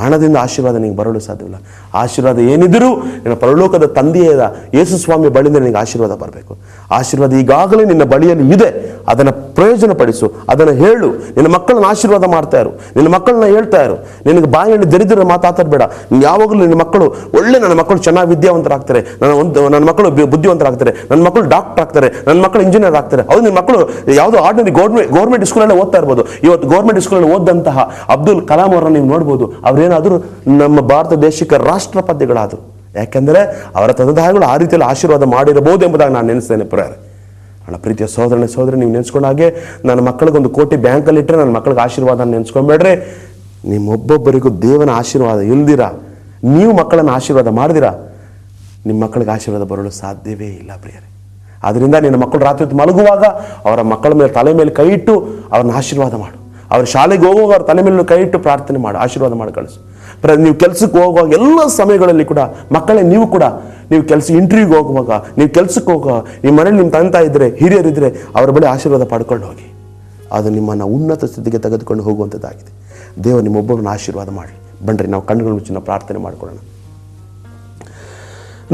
ಹಣದಿಂದ ಆಶೀರ್ವಾದ ನಿನಗೆ ಬರಲು ಸಾಧ್ಯವಿಲ್ಲ. ಆಶೀರ್ವಾದ ಏನಿದ್ರೂ ನಿನ್ನ ಪರಲೋಕದ ತಂದೆಯಾದ ಯೇಸು ಸ್ವಾಮಿ ಬಳಿಯಿಂದ ನಿನಗೆ ಆಶೀರ್ವಾದ ಬರಬೇಕು. ಆಶೀರ್ವಾದ ಈಗಾಗಲೇ ನಿನ್ನ ಬಳಿಯಲ್ಲಿ ಇದೆ, ಅದನ್ನು ಪ್ರಯೋಜನ ಪಡಿಸು, ಅದನ್ನು ಹೇಳು. ನಿನ್ನ ಮಕ್ಕಳನ್ನ ಆಶೀರ್ವಾದ ಮಾಡ್ತಾ ಇರು, ನಿನ್ನ ಮಕ್ಕಳನ್ನ ಹೇಳ್ತಾ ಇರು. ನಿನಗೆ ಬಾಯಲ್ಲಿ ದರಿದ್ರ ಮಾತಾಡಬೇಡ. ಯಾವಾಗಲೂ ನಿನ್ನ ಮಕ್ಕಳು ನನ್ನ ಮಕ್ಕಳು ಚೆನ್ನಾಗಿ ವಿದ್ಯಾವಂತರಾಗ್ತಾರೆ, ನನ್ನ ಮಕ್ಕಳು ಬುದ್ಧಿವಂತರಾಗ್ತಾರೆ, ನನ್ನ ಮಕ್ಕಳು ಡಾಕ್ಟರ್ ಆಗ್ತಾರೆ, ನನ್ನ ಮಕ್ಕಳು ಇಂಜಿನಿಯರ್ ಆಗ್ತಾರೆ. ಹೌದು, ನಿನ್ನ ಮಕ್ಕಳು ಯಾವುದೋ ಆರ್ಡಿನರಿ ಗೌರ್ಮೆಂಟ್ ಸ್ಕೂಲಲ್ಲೇ ಓದ್ತಾ ಇರ್ಬೋದು. ಇವತ್ತು ಗೌರ್ಮೆಂಟ್ ಸ್ಕೂಲಲ್ಲಿ ಓದಂತಹ ಅಬ್ದುಲ್ ಕಲಾಂ ಅವರನ್ನು ನೀವು ನೋಡ್ಬೋದು. ಅವರೇನಾದರೂ ನಮ್ಮ ಭಾರತ ದೇಶಕ್ಕೆ ರಾಷ್ಟ್ರಪತಿಗಳಾದರು. ಯಾಕೆಂದರೆ ಅವರ ತಂದೆ ತಾಯಿಗಳು ಆ ರೀತಿಯಲ್ಲಿ ಆಶೀರ್ವಾದ ಮಾಡಿರಬಹುದು ಎಂಬುದಾಗಿ ನಾನು ನೆನೆಸ್ತೇನೆ. ನನ್ನ ಪ್ರೀತಿಯ ಸೋದರಿ, ನೀವು ನೆನೆಸ್ಕೊಂಡ ಹಾಗೆ ನನ್ನ ಮಕ್ಕಳಿಗೊಂದು $1 ಕೋಟಿ ಬ್ಯಾಂಕಲ್ಲಿ ಇಟ್ಟರೆ ನನ್ನ ಮಕ್ಕಳಿಗೆ ಆಶೀರ್ವಾದ ನೆನೆಸ್ಕೊಂಬೇಡ್ರಿ. ನಿಮ್ಮೊಬ್ಬೊಬ್ಬರಿಗೂ ದೇವನ ಆಶೀರ್ವಾದ ಇಲ್ದಿರ ನೀವು ಮಕ್ಕಳನ್ನು ಆಶೀರ್ವಾದ ಮಾಡಿದಿರಾ, ನಿಮ್ಮ ಮಕ್ಕಳಿಗೆ ಆಶೀರ್ವಾದ ಬರಲು ಸಾಧ್ಯವೇ ಇಲ್ಲ ಪ್ರಿಯರೇ. ಆದ್ದರಿಂದ ನಿನ್ನ ಮಕ್ಕಳು ರಾತ್ರಿ ಹೊತ್ತು ಮಲಗುವಾಗ ಅವರ ಮಕ್ಕಳ ಮೇಲೆ ತಲೆ ಮೇಲೆ ಕೈ ಇಟ್ಟು ಅವ್ರನ್ನ ಆಶೀರ್ವಾದ ಮಾಡು. ಅವ್ರ ಶಾಲೆಗೆ ಹೋಗುವಾಗ ಅವ್ರ ತಲೆ ಮೇಲೆ ಕೈ ಇಟ್ಟು ಪ್ರಾರ್ಥನೆ ಮಾಡು, ಆಶೀರ್ವಾದ ಮಾಡಿ ಕಳಿಸು. ನೀವು ಕೆಲಸಕ್ಕೆ ಹೋಗುವಾಗ ಎಲ್ಲ ಸಮಯಗಳಲ್ಲಿ ಕೂಡ ಮಕ್ಕಳೇ ನೀವು ಕೂಡ ನೀವು ಇಂಟರ್ವ್ಯೂಗೆ ಹೋಗುವಾಗ, ನೀವು ಕೆಲಸಕ್ಕೆ ಹೋಗುವಾಗ, ನಿಮ್ಮ ಮನೇಲಿ ನಿಮ್ಮ ತಂದೆ ಇದ್ದರೆ, ಹಿರಿಯರಿದ್ದರೆ ಅವರ ಬಳಿ ಆಶೀರ್ವಾದ ಪಡ್ಕೊಂಡು ಹೋಗಿ. ಅದು ನಿಮ್ಮನ್ನು ಉನ್ನತ ಸ್ಥಿತಿಗೆ ತೆಗೆದುಕೊಂಡು ಹೋಗುವಂಥದ್ದಾಗಿದೆ. ದೇವರು ನಿಮ್ಮೊಬ್ಬರನ್ನ ಆಶೀರ್ವಾದ ಮಾಡಿ. ಬನ್ನಿರಿ ನಾವು ಕಣ್ಣುಗಳ ಮುಚ್ಚಿನ ಪ್ರಾರ್ಥನೆ ಮಾಡಿಕೊಳ್ಳೋಣ.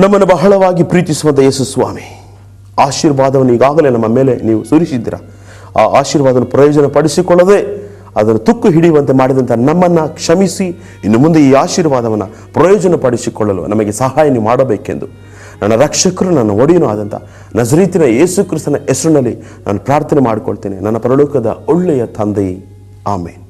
ನಮ್ಮನ್ನು ಬಹಳವಾಗಿ ಪ್ರೀತಿಸುವಂಥ ಯೇಸು ಸ್ವಾಮಿ, ಆಶೀರ್ವಾದವನ್ನು ಈಗಾಗಲೇ ನಮ್ಮ ಮೇಲೆ ನೀವು ಸುರಿಸಿದ್ದೀರ. ಆ ಆಶೀರ್ವಾದವನ್ನು ಪ್ರಯೋಜನ ಪಡಿಸಿಕೊಳ್ಳದೆ ಅದನ್ನು ತುಕ್ಕು ಹಿಡಿಯುವಂತೆ ಮಾಡಿದಂಥ ನಮ್ಮನ್ನು ಕ್ಷಮಿಸಿ ಇನ್ನು ಮುಂದೆ ಈ ಆಶೀರ್ವಾದವನ್ನು ಪ್ರಯೋಜನ ಪಡಿಸಿಕೊಳ್ಳಲು ನಮಗೆ ಸಹಾಯ ನೀವು ಮಾಡಬೇಕೆಂದು ನನ್ನ ರಕ್ಷಕರು, ನನ್ನ ಒಡೆಯನೂ ಆದಂಥ ನಜರೇತಿನ ಯೇಸು ಕ್ರಿಸ್ತನ ಹೆಸರಿನಲ್ಲಿ ನಾನು ಪ್ರಾರ್ಥನೆ ಮಾಡಿಕೊಳ್ತೇನೆ. ನನ್ನ ಪರಲೋಕದ ಒಳ್ಳೆಯ ತಂದೆಯೇ, ಆಮೇನ್.